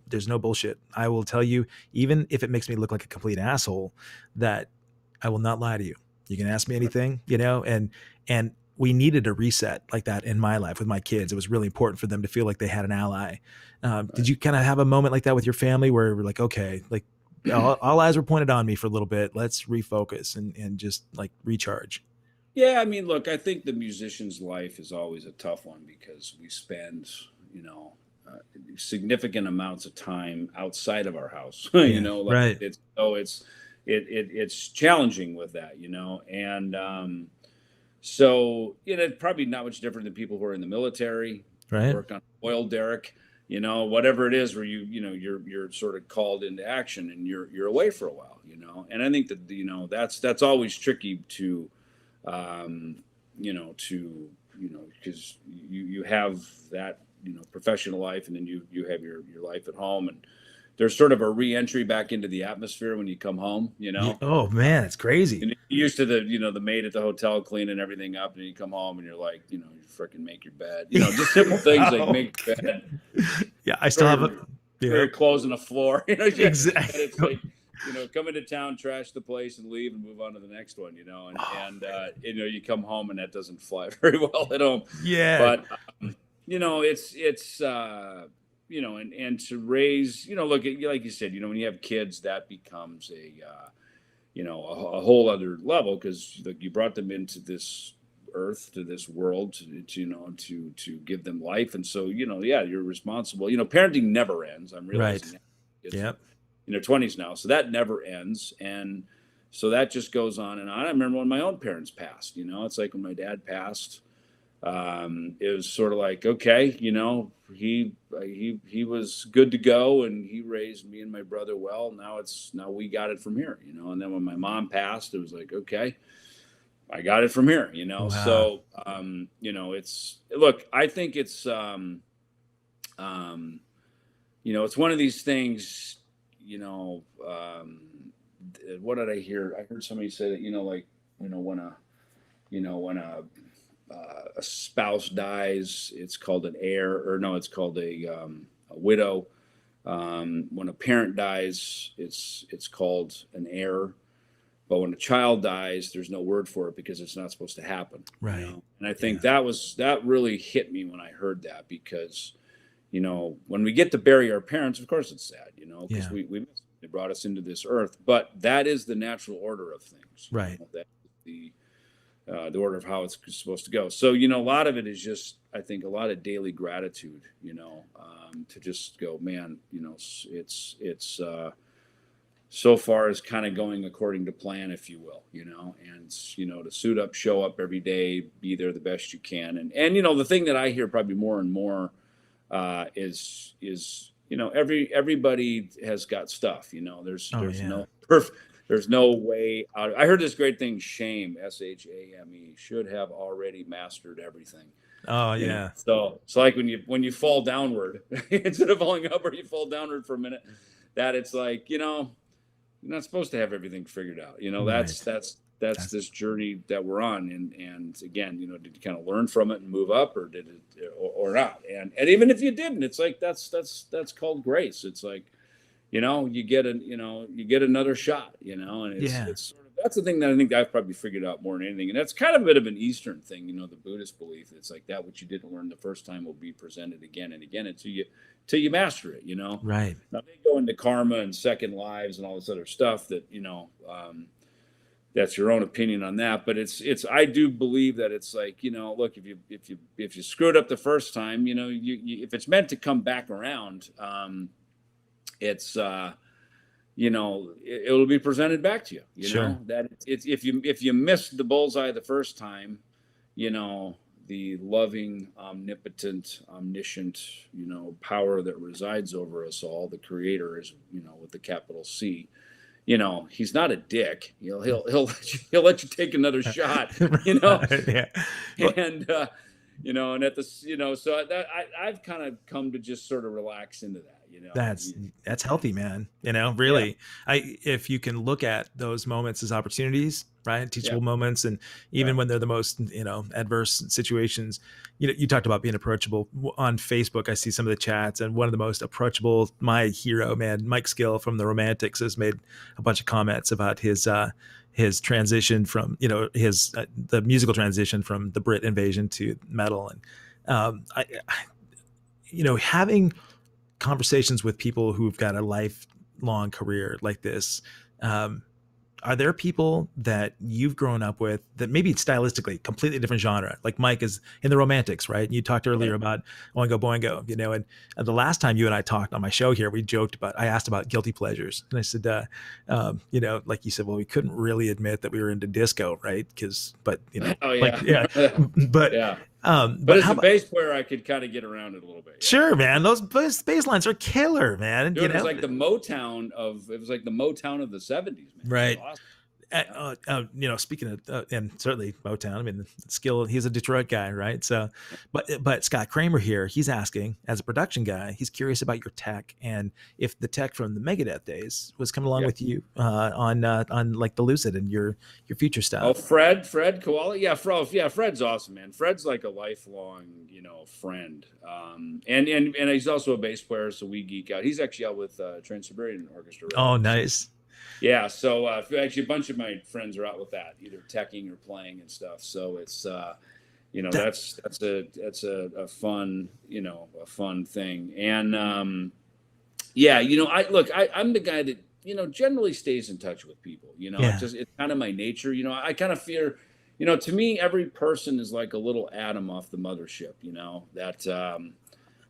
there's no bullshit. I will tell you, even if it makes me look like a complete asshole, that I will not lie to you. You can ask me anything, and we needed a reset like that in my life with my kids. It was really important for them to feel like they had an ally. Did you kind of have a moment like that with your family where we're like, okay, like all eyes were pointed on me for a little bit. Let's refocus and just like recharge. Yeah, I mean, look, I think the musician's life is always a tough one because we spend, significant amounts of time outside of our house. Right. It's challenging with that, and so probably not much different than people who are in the military, right, work on oil derrick, whatever it is where you're sort of called into action and you're away for a while, and I think that that's always tricky to because you have that professional life, and then you have your life at home, and there's sort of a re-entry back into the atmosphere when you come home. Oh man, it's crazy. And you're used to the maid at the hotel cleaning everything up, and you come home and you're like, you freaking make your bed, just simple things like make your bed. Yeah, I still have your clothes on the floor. Exactly. It's like, come into town, trash the place, and leave and move on to the next one. You come home and that doesn't fly very well at home. Yeah. But it's and to raise, look, like you said, when you have kids, that becomes a whole other level because you brought them into this earth, to this world, to give them life, and so you're responsible. Parenting never ends. I'm realizing that. Yep. In their 20s now, so that never ends, and so that just goes on and on. I remember when my own parents passed. It's like when my dad passed. It was sort of like, okay, he was good to go, and he raised me and my brother well. Now we got it from here, And then when my mom passed, it was like, okay, I got it from here, Wow. So it's I think it's it's one of these things, what did I hear? I heard somebody say that, like, when a spouse dies, it's called an heir, or no, it's called a widow. When a parent dies, it's called an heir. But when a child dies, there's no word for it because it's not supposed to happen. Right. And I think that really hit me when I heard that, because, when we get to bury our parents, of course it's sad, because they brought us into this earth, but that is the natural order of things. Right. That the order of how it's supposed to go. So, a lot of it is just, I think, a lot of daily gratitude, to just go, man, it's so far is kind of going according to plan, if you will, and, to suit up, show up every day, be there the best you can. And, the thing that I hear probably more and more is, everybody has got stuff, there's no perfect, there's no way out. I heard this great thing, shame, SHAME, should have already mastered everything. Oh yeah. So it's like when you fall downward, instead of falling up, or you fall downward for a minute, that it's like, you're not supposed to have everything figured out. That's this journey that we're on. And again, did you kind of learn from it and move up, or did it, or not? And even if you didn't, it's like, that's called grace. It's like, you get another shot, and it's sort of, that's the thing that I think I've probably figured out more than anything. And that's kind of a bit of an Eastern thing, the Buddhist belief. It's like that which you didn't learn the first time will be presented again and again until you master it, Right. Now they go into karma and second lives and all this other stuff that, that's your own opinion on that. But I do believe that it's like, look, if you screwed up the first time, if it's meant to come back around, it's it'll be presented back to you. Sure. That it's if you missed the bullseye the first time, the loving, omnipotent, omniscient, power that resides over us all, the Creator, is, with the capital C. He's not a dick. He'll let you take another shot. Yeah. And and at the so that I've kind of come to just sort of relax into that. That's healthy, man. Really, if you can look at those moments as opportunities, right? Teachable moments. And even when they're the most, adverse situations, you talked about being approachable on Facebook. I see some of the chats, and one of the most approachable, my hero, man, Mike Skill from the Romantics, has made a bunch of comments about his transition from, the musical transition from the Brit invasion to metal. And, having conversations with people who've got a lifelong career like this, are there people that you've grown up with that maybe stylistically completely different genre, like Mike is in the Romantics, right? And you talked earlier about Oingo Boingo, and the last time you and I talked on my show here, we joked about, I asked about guilty pleasures, and I said, like you said, well, we couldn't really admit that we were into disco, right? But as a bass player, I could kind of get around it a little bit. Yeah. Sure, man. Those bass lines are killer, man. Dude, it was like the Motown of the 70s, man. Right. Awesome. Speaking of, and certainly Motown, I mean, Skill, he's a Detroit guy, right? So, but Scott Kramer here, he's asking, as a production guy, he's curious about your tech, and if the tech from the Megadeth days was coming along with you on like the Lucid and your future stuff. Oh, Fred Koala, Fred's awesome, man. Fred's like a lifelong, friend, and he's also a bass player, so we geek out. He's actually out with Trans-Siberian Orchestra. Right? Oh, nice. Yeah, so actually a bunch of my friends are out with that, either teching or playing and stuff. So it's that's a fun thing. And I'm the guy that generally stays in touch with people. It's kind of my nature. I kind of fear, to me, every person is like a little atom off the mothership. That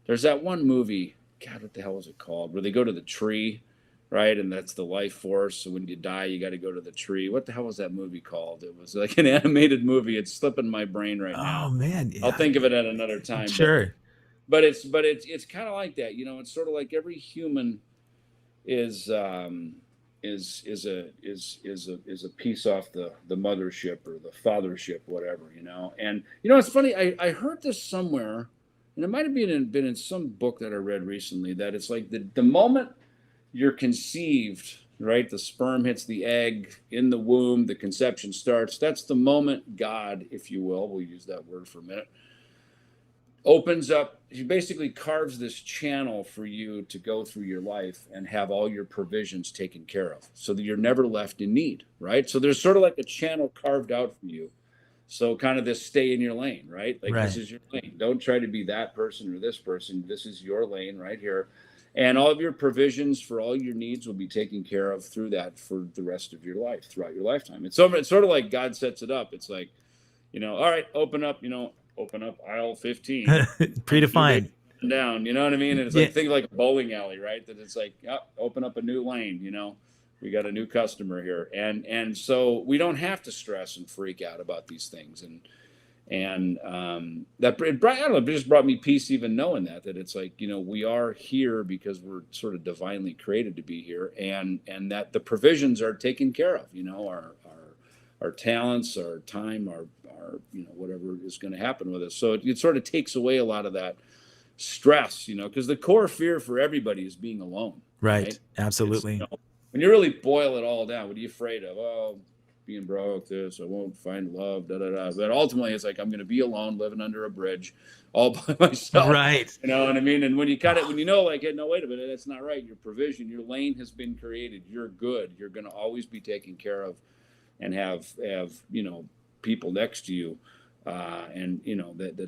there's that one movie, God, what the hell was it called, where they go to the tree. Right, and that's the life force. So when you die, you got to go to the tree. What the hell was that movie called? It was like an animated movie. It's slipping my brain right now. Oh man, I'll think of it at another time. Sure. But it's kind of like that. It's sort of like every human is a piece off the mothership or the fathership, whatever. And it's funny. I heard this somewhere, and it might have been in some book that I read recently, that it's like the moment you're conceived, right? The sperm hits the egg in the womb, the conception starts. That's the moment God, if you will, we'll use that word for a minute, opens up. He basically carves this channel for you to go through your life and have all your provisions taken care of so that you're never left in need, right? So there's sort of like a channel carved out for you. So kind of this stay in your lane, right? Like Right. this is your lane. Don't try to be that person or this person. This is your lane right here. And all of your provisions for all your needs will be taken care of through that for the rest of your life, throughout your lifetime. It's sort of like God sets it up. It's like, all right, open up aisle 15. Predefined. Down, you know what I mean? And it's Yeah. like, think like a bowling alley, right? That it's like, open up a new lane, we got a new customer here. And so we don't have to stress and freak out about these things. And that I don't know, it just brought me peace even knowing that it's like, we are here because we're sort of divinely created to be here, and that the provisions are taken care of, our talents, our time, our whatever is going to happen with us. So it sort of takes away a lot of that stress, because the core fear for everybody is being alone. Right. Absolutely. When you really boil it all down, what are you afraid of? Oh, being broke, this, I won't find love, da da da. But ultimately, it's like, I'm going to be alone, living under a bridge, all by myself. Right. You know what I mean? And when you cut it, when like, hey, no, wait a minute, that's not right. Your provision, your lane has been created. You're good. You're going to always be taken care of, and have people next to you. And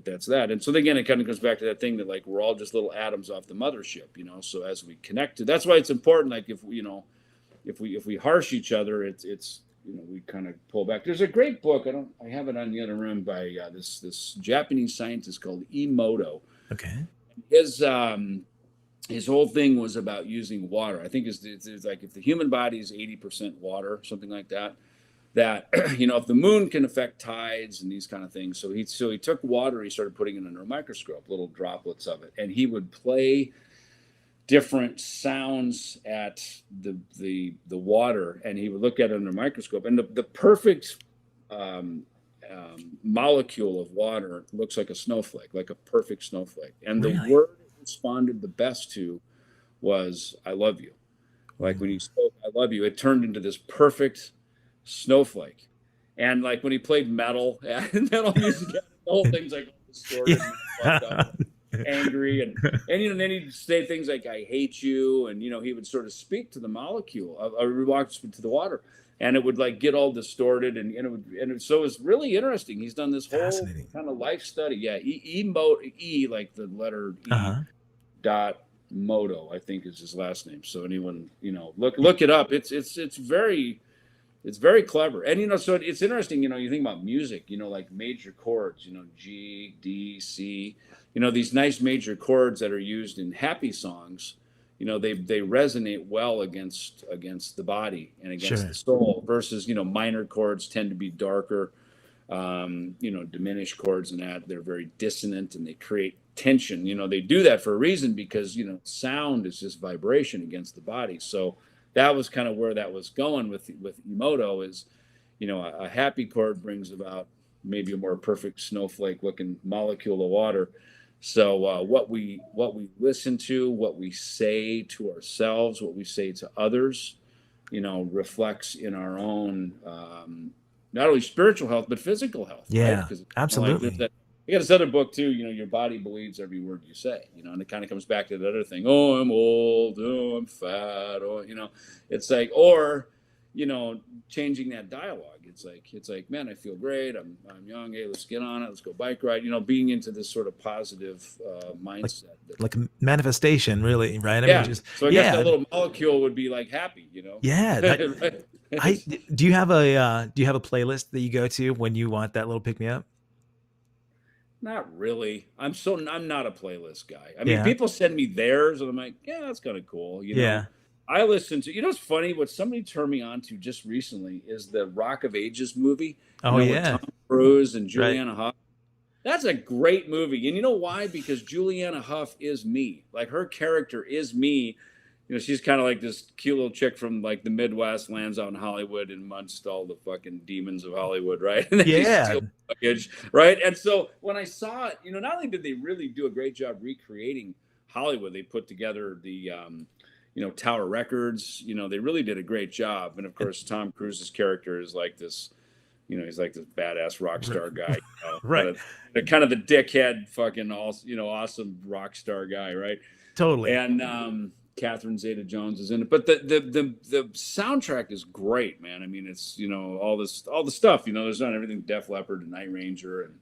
that's that. And so again, it kind of goes back to that thing that like, we're all just little atoms off the mothership, so as we connect to, that's why it's important. Like if we harsh each other, it's we kind of pull back. There's a great book. I have it on the other room by this Japanese scientist called Emoto. Okay. His whole thing was about using water. I think it's like, if the human body is 80% water, something like that, if the moon can affect tides and these kind of things. So he took water, he started putting it under a microscope, little droplets of it, and he would play different sounds at the water, and he would look at it under a microscope, and the perfect molecule of water looks like a snowflake, like a perfect snowflake. And the word it responded the best to was, I love you. Like when he spoke, I love you, it turned into this perfect snowflake. And like when he played metal music, the whole thing's like distorted and up, angry, and then he'd say things like, I hate you, and he would sort of speak to the molecule to the water, and it would like get all distorted, so it's really interesting. He's done this whole kind of life study. Like the letter E dot Moto, I think is his last name. So anyone, look it up. It's very clever. And, so it's interesting, you think about music, like major chords, G, D, C, these nice major chords that are used in happy songs, they resonate well against the body and against the soul, versus, minor chords tend to be darker, diminished chords, and that they're very dissonant and they create tension. They do that for a reason, because, sound is just vibration against the body. So that was kind of where that was going with Emoto is, a happy chord brings about maybe a more perfect snowflake looking molecule of water. So what we listen to, what we say to ourselves, what we say to others, reflects in our own, not only spiritual health, but physical health. Yeah, right? absolutely. Like you got this other book too, your body believes every word you say, and it kind of comes back to that other thing. Oh, I'm old. Oh, I'm fat. Oh, it's like, or, changing that dialogue. It's like, man, I feel great. I'm young. Hey, let's get on it. Let's go bike ride. Being into this sort of positive mindset. Like a manifestation, really, right? I mean, so I guess that little molecule would be like happy, Yeah. Right? Do you have a playlist that you go to when you want that little pick me up? Not really. I'm not a playlist guy. I mean, people send me theirs, and I'm like, yeah, that's kind of cool. Yeah. I listen to, what's funny? What somebody turned me on to just recently is the Rock of Ages movie. Oh, yeah. With Tom Cruise and Juliana Hough. That's a great movie. And you know why? Because Juliana Hough is me. Like, her character is me. She's kind of like this cute little chick from like the Midwest, lands out in Hollywood and amongst all the fucking demons of Hollywood, right? And yeah. Luggage, right? And so when I saw it, not only did they really do a great job recreating Hollywood, they put together the, Tower Records. They really did a great job. And of course, Tom Cruise's character is like this. He's like this badass rock star guy. Right. Kind of the dickhead, fucking awesome rock star guy, right? Totally. And Catherine Zeta-Jones is in it, but the soundtrack is great, man. I mean, it's all the stuff. There's not everything Def Leppard and Night Ranger and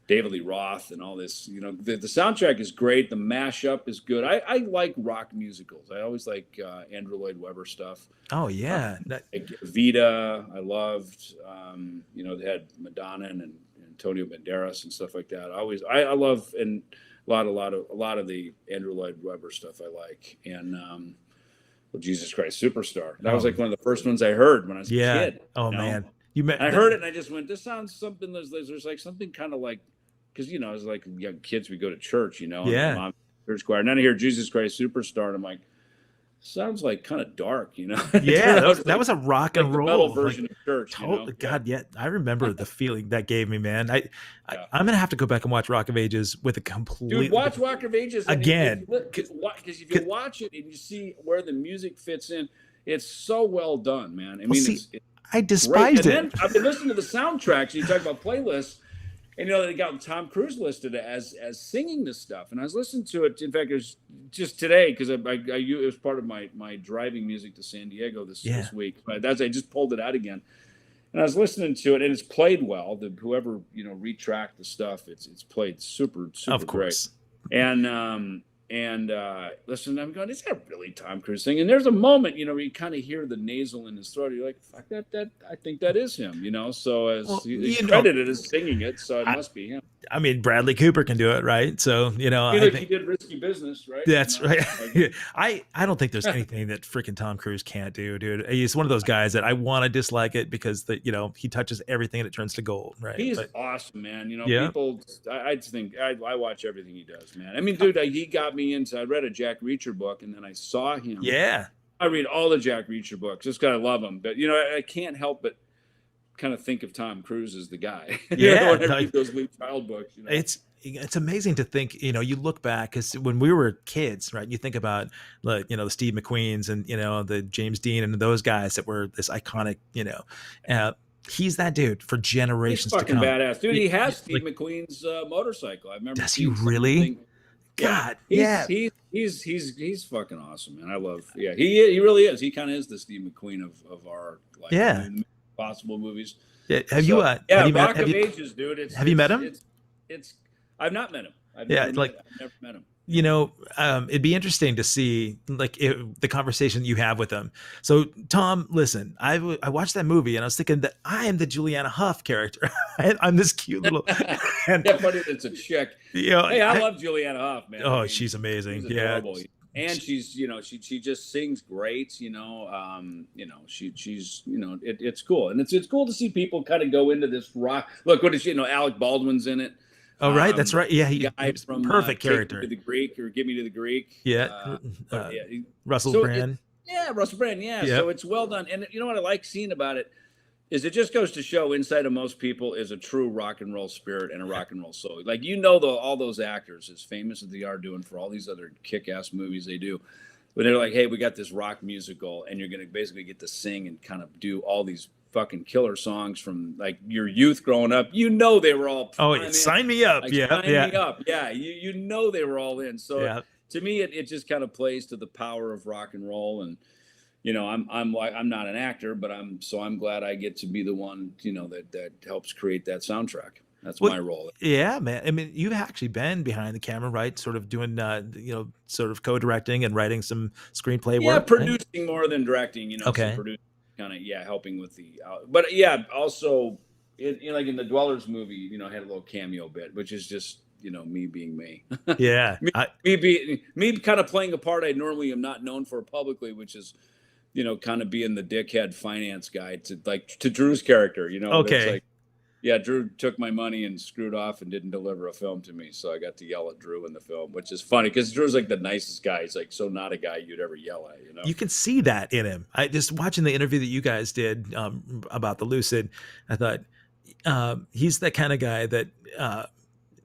David Lee Roth and all this. The soundtrack is great. The mashup is good. I like rock musicals. I always like Andrew Lloyd Webber stuff. Oh yeah, like Vita, I loved. They had Madonna and Antonio Banderas and stuff like that. I love and a lot of the Andrew Lloyd Webber stuff I like. And Jesus Christ Superstar. That was like one of the first ones I heard when I was a kid. Oh man, I heard it and I just went, this sounds something. There's like something kind of like, because as like young kids we go to church, and mom, church choir, and then I hear Jesus Christ Superstar, and I'm like, sounds like kind of dark, Yeah, that was a rock and roll metal version of church. Totally, God, yeah, I remember the feeling that gave me, man. I'm gonna have to go back and watch Rock of Ages with a completely. Dude, watch Rock of Ages again, because if you watch it and you see where the music fits in, it's so well done, man. I mean, I despised it. Then I've been listening to the soundtracks. And you talk about playlists. And they got Tom Cruise listed as singing this stuff, and I was listening to it. In fact, it was just today because it was part of my driving music to San Diego this week. But I just pulled it out again, and I was listening to it, and it's played well. Whoever retracked the stuff, it's played super of course. Great. And listen, I'm going, is that really Tom Cruise singing? And there's a moment, where you kind of hear the nasal in his throat. You're like, fuck that, I think that is him, So he's credited as singing it, so it must be him. I mean, Bradley Cooper can do it, right? So, he did Risky Business, right? That's right. I don't think there's anything that freaking Tom Cruise can't do, dude. He's one of those guys that I want to dislike it because he touches everything and it turns to gold, right? He's awesome, man. People, I just think I watch everything he does, man. I mean, dude, he got me into. I read a Jack Reacher book and then I saw him. Yeah, I read all the Jack Reacher books. Just gotta love him. But I can't help but kind of think of Tom Cruise as the guy. Yeah, whenever I read those Lee Child books. It's amazing to think. You look back because when we were kids, right? You think about the Steve McQueens and the James Dean and those guys that were this iconic. He's that dude for generations. He's fucking to come. Badass, dude. He has Steve McQueen's motorcycle. I remember. Does he really? God, he's fucking awesome, man. I love. Yeah, he really is. He kind of is the Steve McQueen of our possible movies. Yeah, have you Rock of Ages, dude. Have you met him? It's I've not met him. I've never met him. It'd be interesting to see the conversation you have with him. So Tom, listen, I watched that movie and I was thinking that I am the Juliana Hough character. I'm this cute little. Funny that's a chick. Hey, I love Juliana Hough, man. Oh, she's amazing. She's adorable. And she's she just sings great. She's it's cool, and it's cool to see people kind of go into this rock. Look, what is Alec Baldwin's in it. Oh, right. That's right. Yeah. He's from perfect character. To the Greek or Get Me to the Greek. Yeah. Russell Brand. Russell Brand. Yeah. Yep. So it's well done. And what I like seeing about it is it just goes to show inside of most people is a true rock and roll spirit and a rock and roll soul. Like, all those actors, as famous as they are doing for all these other kick-ass movies they do, but they're like, hey, we got this rock musical and you're going to basically get to sing and kind of do all these fucking killer songs from like your youth growing up. They were all sign me up. Sign me up. Yeah, they were all in. So to me it just kind of plays to the power of rock and roll. And I'm not an actor, but I'm glad I get to be the one that helps create that soundtrack. That's my role. Yeah, man. I mean, you've actually been behind the camera, right? Sort of doing, sort of co-directing and writing some screenplay work. Yeah, producing more than directing. Okay. Producing, kind of helping with the also like in the Dwellers movie I had a little cameo bit, which is just me being me. Yeah. me kind of playing a part I normally am not known for publicly, which is kind of being the dickhead finance guy to Drew's character. Okay. Like, Drew took my money and screwed off and didn't deliver a film to me, so I got to yell at Drew in the film, which is funny because Drew's like the nicest guy. He's like so not a guy you'd ever yell at. You can see that in him. I just watching the interview that you guys did about the Lucid, I thought he's that kind of guy that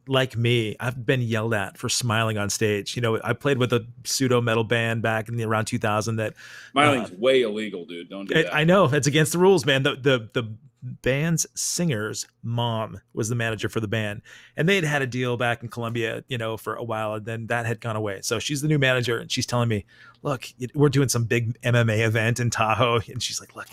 like me, I've been yelled at for smiling on stage. You know, I played with a pseudo metal band back in the around 2000 that Smiling's way illegal, dude. Don't do that. I know it's against the rules, man. The band's singer's mom was the manager for the band, and they had a deal back in Colombia, you know, for a while, and then that had gone away. So she's the new manager, and she's telling me, "Look, we're doing some big MMA event in Tahoe," and she's like, "Look,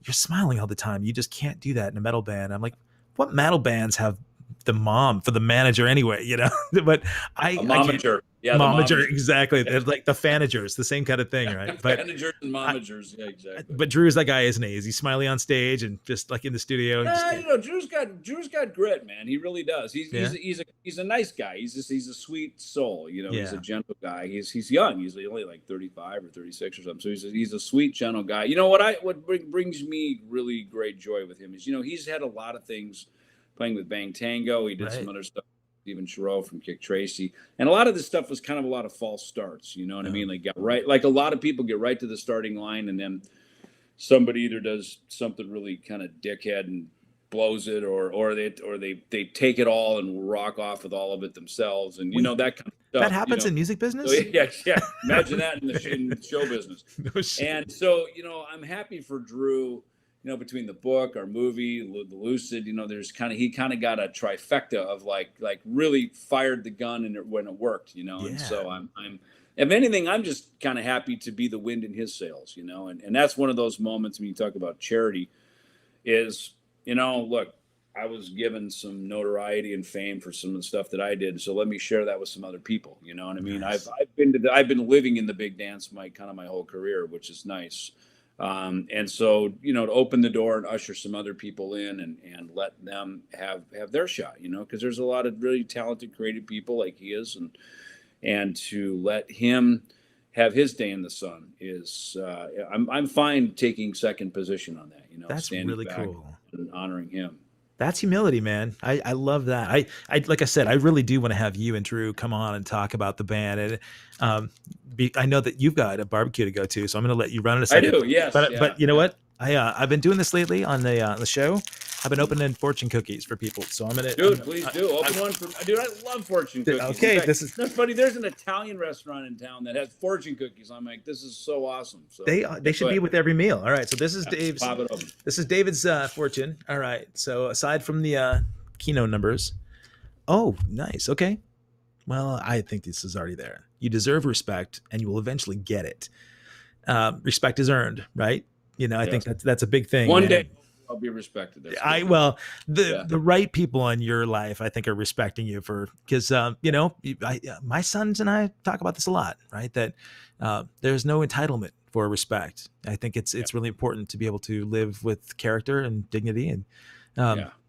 you're smiling all the time. You just can't do that in a metal band." I'm like, "What metal bands have the mom for the manager anyway?" You know, but a momager. Yeah, momager, exactly. They're like the fanagers, the same kind of thing, right? But managers and momagers, yeah, exactly. But Drew's that guy, isn't he? Is he smiley on stage and just like in the studio? Yeah, you know, Drew's got grit, man. He really does. He's a nice guy. He's a sweet soul. You know, he's a gentle guy. He's young. He's only like 35 or 36 or something. So he's a sweet, gentle guy. You know what brings me really great joy with him is, you know, he's had a lot of things playing with Bang Tango. He did some other stuff. Stephen Chiro from Kick Tracy, and a lot of this stuff was kind of a lot of false starts. You know what I mean? Like like a lot of people get right to the starting line, and then somebody either does something really kind of dickhead and blows it, or they take it all and rock off with all of it themselves, and you know that kind of stuff. That happens in music business. So, yeah. Imagine that in show business. And so, you know, I'm happy for Drew. You know, between the book, our movie, the Lucid, you know, he kind of got a trifecta of like really fired the gun when it worked, you know. And so I'm if anything, I'm just kind of happy to be the wind in his sails, you know. And that's one of those moments when you talk about charity is, you know, look, I was given some notoriety and fame for some of the stuff that I did, so let me share that with some other people, you know what I mean? Nice. I've been living in the big dance my whole career, which is nice. And so, you know, to open the door and usher some other people in and let them have their shot, you know, because there's a lot of really talented, creative people like he is, and to let him have his day in the sun is, I'm fine taking second position on that, you know. That's really cool. And honoring him. That's humility, man. I love that. I like I said, I really do want to have you and Drew come on and talk about the band. And I know that you've got a barbecue to go to, so I'm going to let you run in a second. I do, yes. But you know what? I've been doing this lately on the show. I've been opening fortune cookies for people, so I'm gonna. Dude, please do open one for. Dude, I love fortune cookies. Okay, fact, this is funny. There's an Italian restaurant in town that has fortune cookies. I'm like, this is so awesome. So they should be with every meal. All right, so this is Dave's. Pop it open. This is David's fortune. All right, so aside from the keynote numbers, oh, nice. Okay, well, I think this is already there. You deserve respect, and you will eventually get it. Respect is earned, right? You know, I think that's a big thing. One day I'll be respected. The right people in your life, I think, are respecting you because you know, my sons and I talk about this a lot, right? That there's no entitlement for respect. I think it's really important to be able to live with character and dignity, and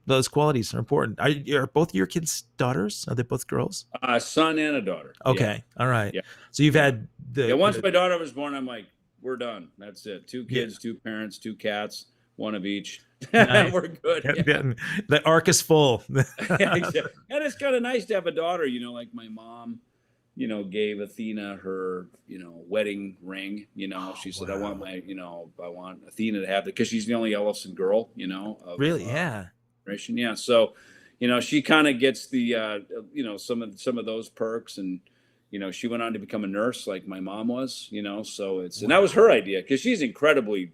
those qualities are important. Are both your kids daughters? Are they both girls? A son and a daughter. Okay, all right. Yeah. So you've had once my daughter was born, I'm like, we're done. That's it. 2 kids, 2 parents, 2 cats, 1 of each. Nice. We're good. The arc is full. And it's kind of nice to have a daughter, you know, like my mom, you know, gave Athena her, you know, wedding ring, you know. She said, I want Athena to have it because she's the only Ellefson girl, you know. Really? Yeah. Yeah. So, you know, she kind of gets the, you know, some of those perks, and, you know, she went on to become a nurse like my mom was, you know, so and that was her idea because she's incredibly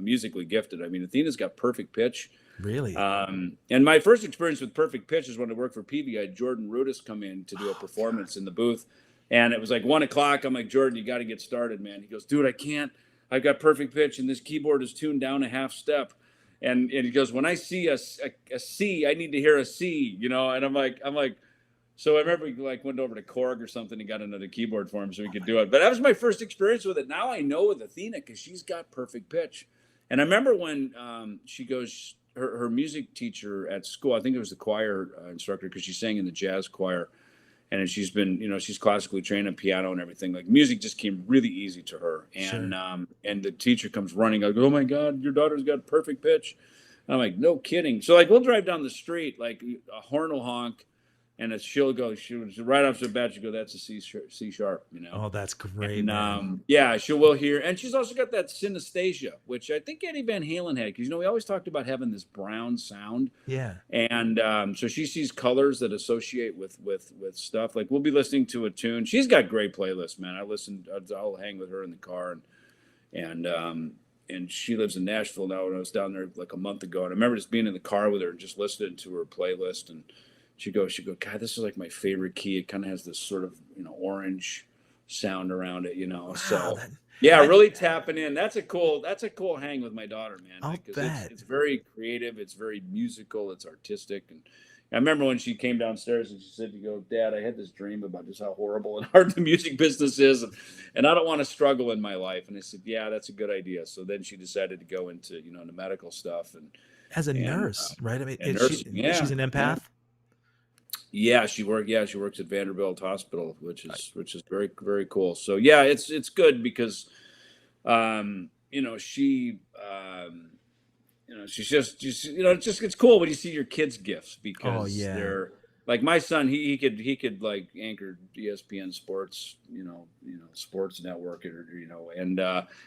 musically gifted. I mean, Athena's got perfect pitch. Really? And my first experience with perfect pitch is when I worked for PV. I had Jordan Rudis come in to do a performance in the booth, and it was like 1 o'clock. I'm like, Jordan, you got to get started, man. He goes, dude, I can't. I've got perfect pitch, and this keyboard is tuned down a half step. And he goes, when I see a C, I need to hear a C, you know. And I'm like. So I remember we went over to Korg or something and got another keyboard for him so we could do it. But that was my first experience with it. Now I know with Athena because she's got perfect pitch. And I remember when she goes, her music teacher at school, I think it was the choir instructor because she sang in the jazz choir. And she's been, you know, she's classically trained on piano and everything. Like music just came really easy to her. And and the teacher comes running. I go, oh my God, your daughter's got perfect pitch. And I'm like, no kidding. So like we'll drive down the street, like a horn will honk. and she'll right off the bat, she'll go, that's a C sharp, you know. Oh, that's great, And man. yeah, she will hear, and she's also got that synesthesia, which I think Eddie Van Halen had, because we always talked about having this brown sound, Yeah. and so she sees colors that associate with stuff. Like we'll be listening to a tune. She's got great playlists, man. I'll hang with her in the car, and she lives in Nashville now. And I was down there like a month ago, and I remember just being in the car with her and just listening to her playlist, and she'd go, God, this is like my favorite key. It kind of has this sort of, orange sound around it, Wow, so really tapping in. That's a cool hang with my daughter, man, because it's very creative, it's very musical, it's artistic. And I remember when she came downstairs and she said, Dad, I had this dream about just how horrible and hard the music business is, and I don't want to struggle in my life. And I said, yeah, that's a good idea. So then she decided to go into the medical stuff, and as a nurse, right? I mean, she's an empath. Yeah, she works at Vanderbilt Hospital, which is very, very cool. So yeah, it's good because she she's just it's cool when you see your kids' gifts, because they're like my son. He could like anchor ESPN Sports, Sports Network, and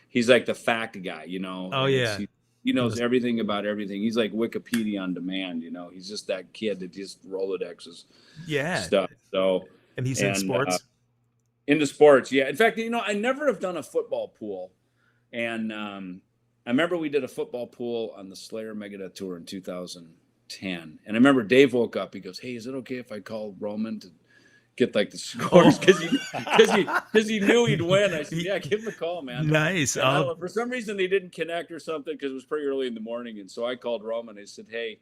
he's like the fact guy, Oh yeah. He knows everything about everything. He's like Wikipedia on demand, He's just that kid that just Rolodexes stuff. So, and he's in sports. Into sports, yeah. In fact, I never have done a football pool, and I remember we did a football pool on the Slayer Megadeth tour in 2010, and I remember Dave woke up. He goes, "Hey, is it okay if I call Roman to get like the scores?" Because he knew he'd win. I said, "Yeah, give him a call, man." Nice. For some reason they didn't connect or something, because it was pretty early in the morning, and so I called Roman. I said, "Hey,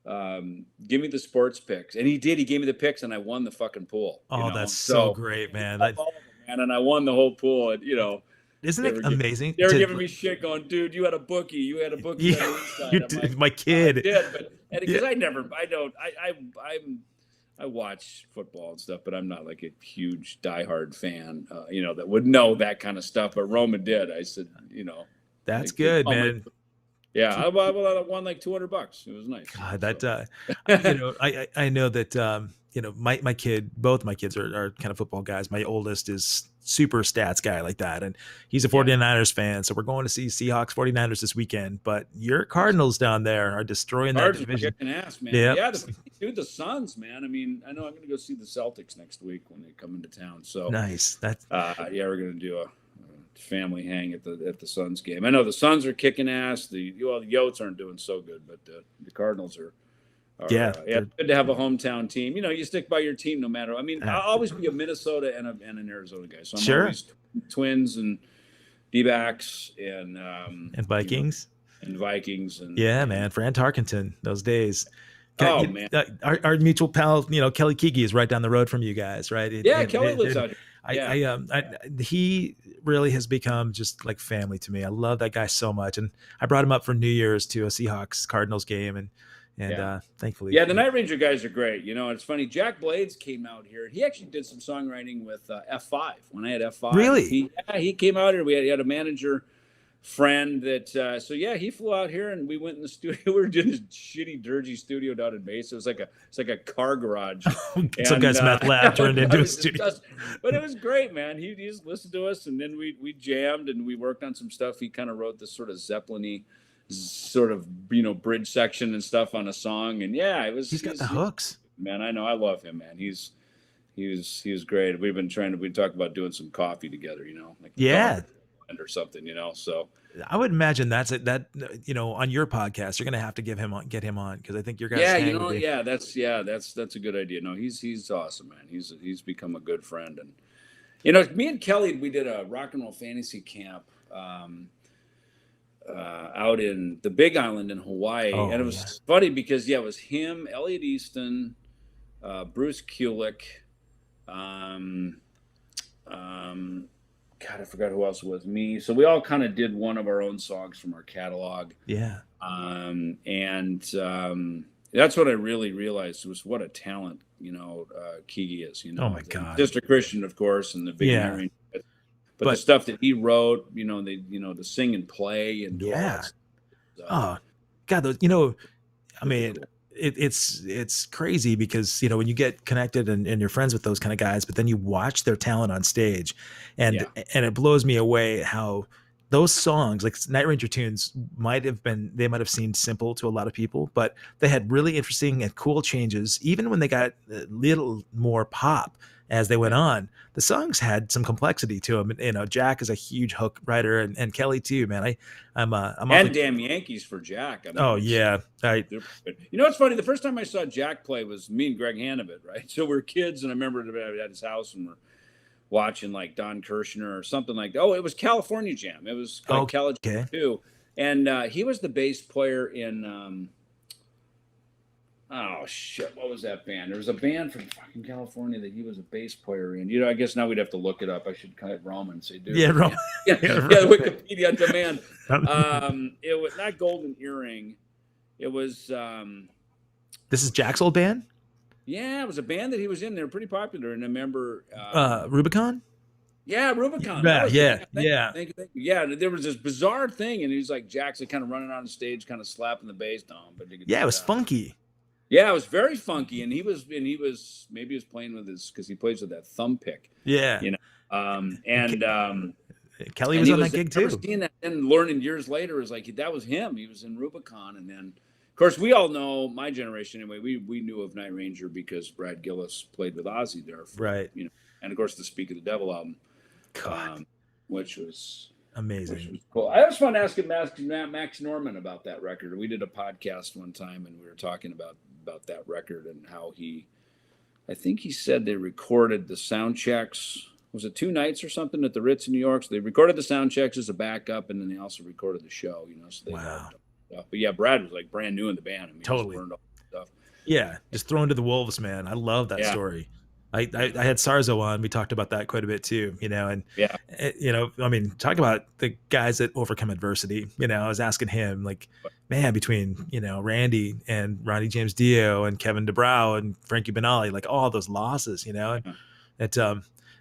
give me the sports picks," and he did. He gave me the picks, and I won the fucking pool. That's so great, man. And I won the whole pool. And isn't it amazing? They were giving me shit, going, "Dude, you had a bookie. You had a bookie." Yeah, my kid. I did, but because I watch football and stuff, but I'm not like a huge diehard fan, that would know that kind of stuff. But Roman did. I said, that's good, man. Yeah, I won like $200. It was nice. God, that I know that both my kids are kind of football guys. My oldest is super stats guy like that, and he's a 49ers fan. So we're going to see Seahawks 49ers this weekend. But your Cardinals down there are destroying that division. Kicking ass, man. Yeah, the Suns, man. I mean, I know I'm going to go see the Celtics next week when they come into town. So nice. That's we're going to do a family hang at the Suns game. I know the Suns are kicking ass. The Yotes aren't doing so good, but the Cardinals are. It's good to have a hometown team. You stick by your team no matter. I mean, I'll always be a Minnesota and an Arizona guy. So I'm always Twins and D-backs and Vikings. And Vikings and man, Fran Tarkenton, those days. Man, our mutual pal, Kelly Kiki is right down the road from you guys, right? Kelly lives out here. He really has become just like family to me. I love that guy so much, and I brought him up for New Year's to a Seahawks Cardinals game, and thankfully, the Night Ranger guys are great. It's funny. Jack Blades came out here. He actually did some songwriting with F5 when I had F5. Really? He came out here. He had a manager friend that. He flew out here, and we went in the studio. We were doing this shitty, dirty studio down in Mesa. It's like a car garage. Some guy's meth lab turned into a studio. But it was great, man. He just listened to us, and then we jammed and we worked on some stuff. He kind of wrote this sort of Zeppelin-y sort of bridge section and stuff on a song, and he's got the hooks, man. I know, I love him, man. He was great. We talked about doing some coffee together, like or something, so I would imagine that's it, that on your podcast you're gonna have to get him on, because I think your guys that's a good idea. No, he's awesome, man. He's become a good friend, and me and Kelly, we did a rock and roll fantasy camp out in the Big Island in Hawaii. And it was funny because it was him, Elliot Easton, Bruce Kulick, God, I forgot who else it was, me. So we all kind of did one of our own songs from our catalog. That's what I really realized was what a talent, Kiki is, Oh my God. Just a Christian, of course, and the big Henry. But the stuff that he wrote, the sing and play and God, those, I mean, it's crazy because, you know, when you get connected and you're friends with those kind of guys, but then you watch their talent on stage, and Yeah. and it blows me away how those songs, like Night Ranger tunes, they might have seemed simple to a lot of people, but they had really interesting and cool changes. Even when they got a little more pop as they went Yeah. on, the songs had some complexity to them. You know, Jack is a huge hook writer, and Kelly too, man. I'm And awfully. Damn Yankees for Jack. I Oh mean, it's yeah, they're good. You know what's funny? The first time I saw Jack play was me and Greg Hanavit, right? So we're kids, and I remember at his house, and we're watching like Don Kirshner or something like that. Oh, it was California Jam. It was like California Okay. too. And he was the bass player in oh shit, what was that band? There was a band from fucking California that he was a bass player in. You know, I guess now we'd have to look it up. I should cut Roman and say, dude. Yeah, Roman. Yeah, Yeah, yeah, right. Wikipedia on demand. It was not Golden Earring. It was This is Jack's old band? yeah, it was a band that he was in. They were pretty popular. And I remember Rubicon? yeah, Rubicon. Yeah. Thank you. Yeah, there was this bizarre thing, and he's like Jackson kind of running on the stage, kind of slapping the bass down. But Yeah, it was funky. Yeah, it was very funky, and he was maybe he was playing with his because he plays with that thumb pick. Yeah. You know, Kelly was on that gig too. Seeing that and learning years later is like that was him. He was in Rubicon, and then of course we all know my generation anyway. We knew of Night Ranger because Brad Gillis played with Ozzy there, you know, and of course the Speak of the Devil album, which was amazing. Which was cool. I was fun asking Max Norman about that record. We did a podcast one time, and we were talking about that record and how I think he said they recorded the sound checks. Was it 2 nights or something at the Ritz in New York? So they recorded the sound checks as a backup, and then they also recorded the show. You know, so they wow. Stuff. But yeah, Brad was like brand new in the band. I mean, totally. He learned all that stuff. Yeah, just thrown to the wolves, man. I love that story. I had Sarzo on. We talked about that quite a bit too, you know, and you know, I mean, talk about the guys that overcome adversity. You know, I was asking him, like, man, between, you know, Randy and Ronnie James Dio and Kevin DeBrow and Frankie Banali, like all those losses, you know, and it's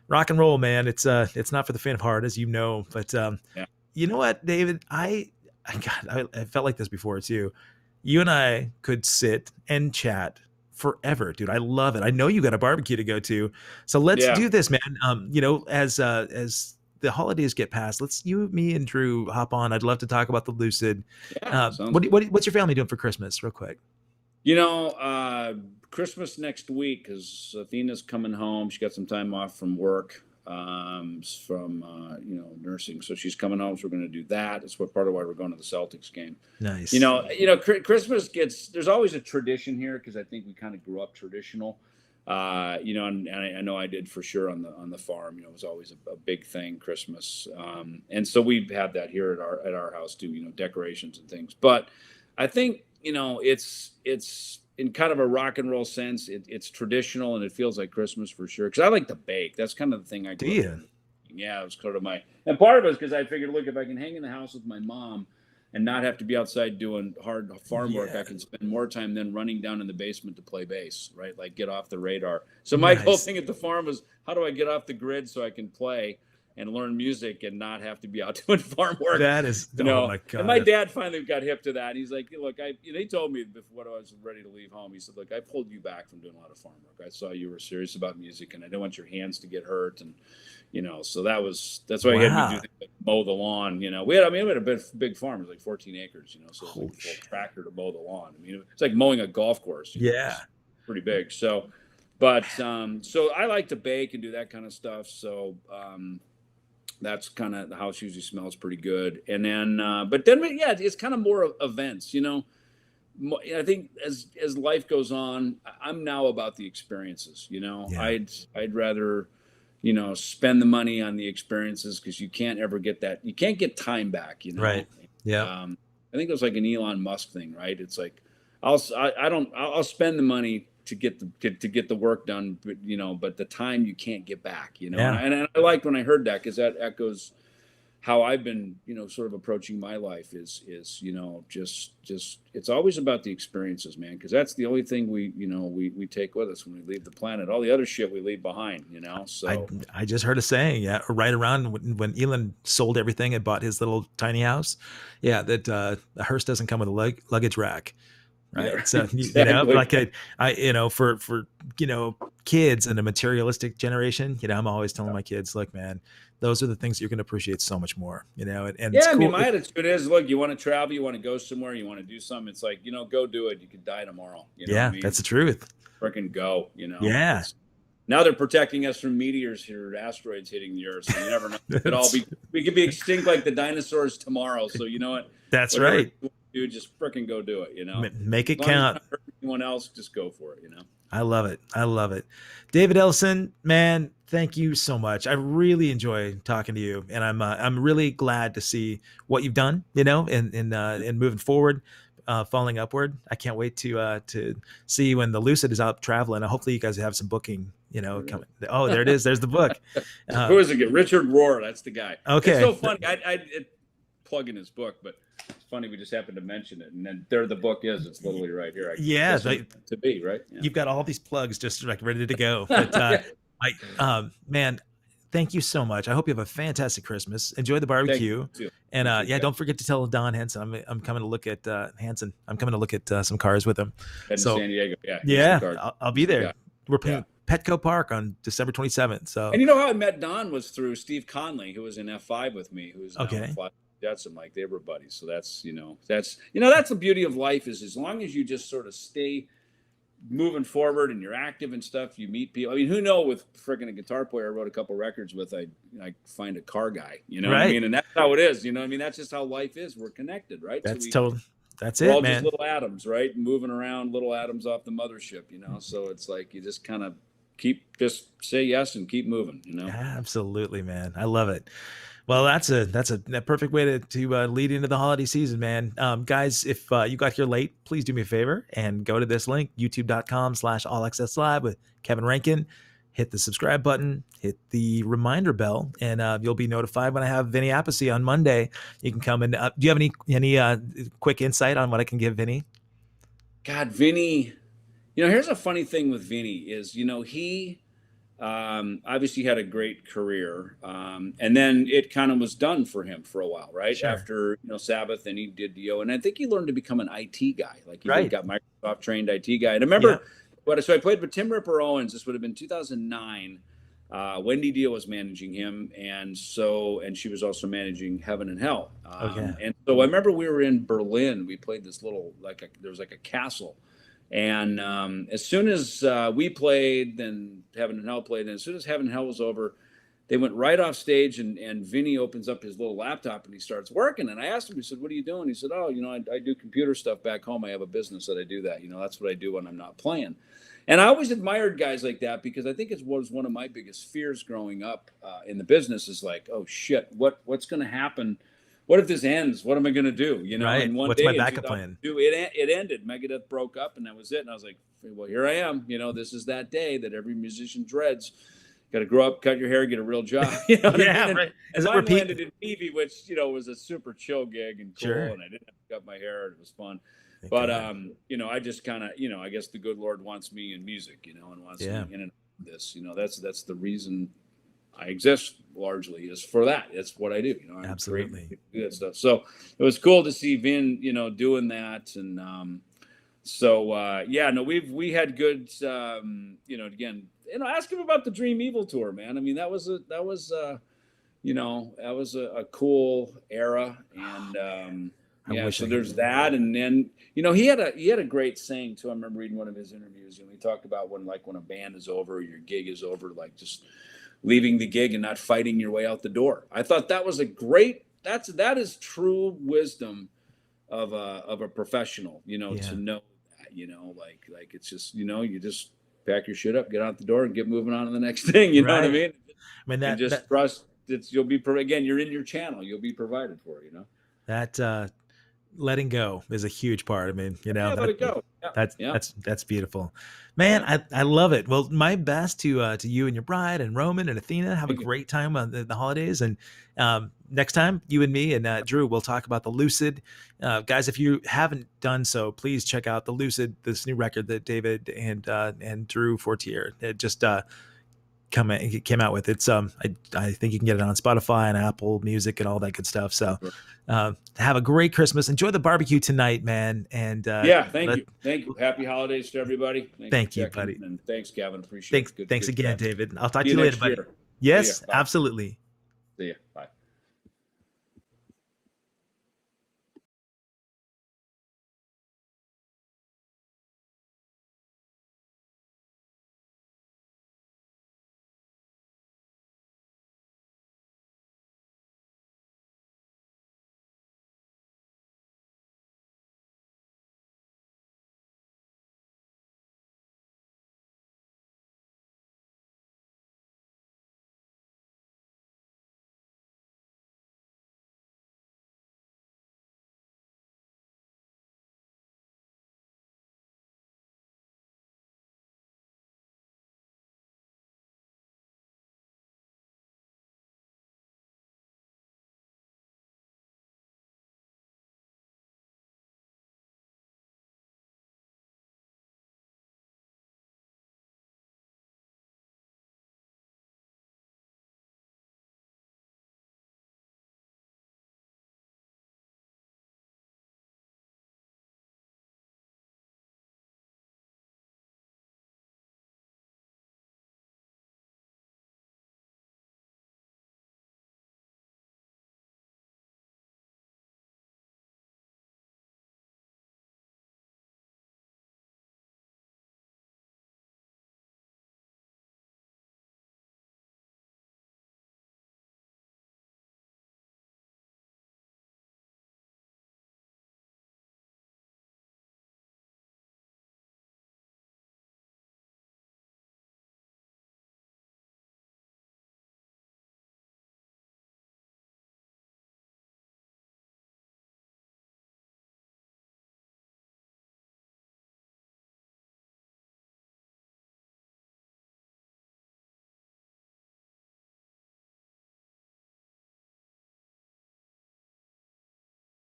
rock and roll, man. It's not for the faint of heart, as you know, but you know what, David, I felt like this before too. You and I could sit and chat forever, dude. I love it. I know you got a barbecue to go to, so let's do this, man. You know, as the holidays get past, let's me and Drew hop on. I'd love to talk about the Lucid. What's your family doing for Christmas, real quick? You know, Christmas next week because Athena's coming home. She got some time off from work, from you know, nursing, so she's coming home. So we're going to do that. That's what part of why we're going to the Celtics game. Nice. You know, Christmas there's always a tradition here because I think we kind of grew up traditional. You know, and I know I did for sure on the farm. You know, it was always a big thing, Christmas, and so we have that here at our house too. You know, decorations and things. But I think, you know, it's in kind of a rock and roll sense. It's traditional and it feels like Christmas for sure. Because I like to bake. That's kind of the thing I do. Yeah, it was kind of and part of it was because I figured, look, if I can hang in the house with my mom and not have to be outside doing hard farm work, I can spend more time than running down in the basement to play bass, right? Like get off the radar. So my whole thing at the farm was, how do I get off the grid so I can play and learn music and not have to be out doing farm work? That is, you know, oh my God. And my dad finally got hip to that. And he's like, look, he told me before I was ready to leave home, he said, look, I pulled you back from doing a lot of farm work. I saw you were serious about music and I didn't want your hands to get hurt. And, you know, so that's why he had me do things like mow the lawn. You know, we had a big farm. It was like 14 acres, you know, so it was like a full tractor to mow the lawn. I mean, it's like mowing a golf course. You know, pretty big. So, but, so I like to bake and do that kind of stuff. So, that's kind of, the house usually smells pretty good. And then, but then, yeah, it's kind of more events, you know. I think as life goes on, I'm now about the experiences, you know. I'd rather, you know, spend the money on the experiences because you can't ever get that. You can't get time back, you know. Right. Yeah. I think it was like an Elon Musk thing, right? It's like, I'll spend the money to get the work done, but, you know, but the time you can't get back, you know. And I liked when I heard that because that echoes how I've been, you know, sort of approaching my life is, you know, just it's always about the experiences, man, because that's the only thing we take with us when we leave the planet. All the other shit we leave behind, you know. So I just heard a saying, right around when Elon sold everything and bought his little tiny house, that a hearse doesn't come with a luggage rack. right? Yeah, So exactly. like for kids in a materialistic generation, I'm always telling my kids, look, man, those are the things you're going to appreciate so much more, and it's Yeah, I mean, cool. my attitude is, look, you want to travel, you want to go somewhere, you want to do something. It's like, go do it. You could die tomorrow. You know what I Yeah, mean? that's the truth. Freaking go. Yeah. It's now they're protecting us from meteors here, asteroids hitting the Earth. So you never know. That's, We could be extinct like the dinosaurs tomorrow. So you know what? that's Whatever right. you want to do, just freaking go do it. Make it As long as you're count. not hurting anyone else, just go for it. I love it. I love it. David Ellefson, man, thank you so much. I really enjoy talking to you, and I'm really glad to see what you've done, and moving forward, falling upward. I can't wait to see when the Lucid is out traveling. Hopefully, you guys have some booking, coming. Oh, there it is. There's the book. Who is it? Richard Rohr. That's the guy. It's Okay. so funny. I plug in his book, but it's funny we just happened to mention it, and then there the book is. It's literally right here. Yeah, to be right. Yeah. You've got all these plugs just like ready to go. But man, thank you so much. I hope you have a fantastic Christmas. Enjoy the barbecue, and don't forget to tell Don Henson I'm coming to look at Hanson. I'm coming to look at some cars with him. In San Diego, I'll be there. Yeah. We're playing Petco Park on December 27th. So, and you know how I met Don was through Steve Conley, who was in F5 with me, who's now okay. Jetson, like they were buddies. So that's that's the beauty of life, is as long as you just sort of stay moving forward and you're active and stuff, you meet people. I mean, who knows, with freaking a guitar player I wrote a couple records with, I find a car guy, right. what I mean? And that's how it is, I mean, that's just how life is. We're connected, right? That's that's it, all man. just little atoms, right? Moving around, little atoms off the mothership, so it's like you just kind of just say yes and keep moving, Absolutely, man. I love it. Well, that's a perfect way to lead into the holiday season, man. Guys, if you got here late, please do me a favor and go to this link, youtube.com/allaccesslive with Kevin Rankin. Hit the subscribe button, hit the reminder bell, and you'll be notified when I have Vinny Appice on Monday. You can come and do you have any quick insight on what I can give Vinny? God, Vinny, here's a funny thing with Vinny is, he obviously had a great career, and then it kind of was done for him for a while, right? Sure. After Sabbath, and he did Dio, and I think he learned to become an IT guy, like he got Microsoft trained IT guy. And I remember, so I played with Tim Ripper Owens. This would have been 2009. Wendy Dio was managing him, and she was also managing Heaven and Hell. And so I remember we were in Berlin. We played this little there was like a castle. And as soon as we played, then Heaven and Hell played. And as soon as Heaven and Hell was over, they went right off stage, and Vinny opens up his little laptop and he starts working. And I asked him, he said, "What are you doing?" He said, "Oh, I do computer stuff back home. I have a business that I do that. That's what I do when I'm not playing." And I always admired guys like that, because I think it was one of my biggest fears growing up in the business, is like, oh shit, what's going to happen? What if this ends? What am I going to do? Right. And one What's day my backup plan? It ended. Megadeth broke up, and that was it. And I was like, well, here I am. This is that day that every musician dreads. Got to grow up, cut your hair, get a real job. Right. And mine landed in Peavey, which was a super chill gig and cool, and I didn't have to cut my hair. It was fun. But I just kind of, I guess the good Lord wants me in music, and wants me in and out of this. That's the reason I exist, largely, is for that. It's what I do. Absolutely. Do that stuff. So it was cool to see Vin, doing that. And we had good, again, ask him about the Dream Evil tour, man. I mean, that was a cool era. And so there's that. And then, he had a great saying too. I remember reading one of his interviews, and he talked about when a band is over, your gig is over, like just leaving the gig and not fighting your way out the door. I thought that was that is true wisdom of a professional, to know that, like it's just, you just pack your shit up, get out the door, and get moving on to the next thing. You know what I mean? And just trust you'll be, again, you're in your channel, you'll be provided for, that letting go is a huge part. I mean, let it go. That's beautiful, man. I love it. Well, my best to you and your bride and Roman and Athena. Have a great time on the holidays. And next time, you and me and Drew will talk about the Lucid. Guys, if you haven't done so, please check out the Lucid, this new record that David and Drew Fortier just came out with. It's I think you can get it on Spotify and Apple Music and all that good stuff. So have a great Christmas. Enjoy the barbecue tonight, man. And yeah, thank you. Happy holidays to everybody. Thank you, buddy. And thanks, Gavin. Appreciate it. Thanks again, chat. David. I'll talk to you later, buddy. Year. Yes, absolutely. See ya. Bye.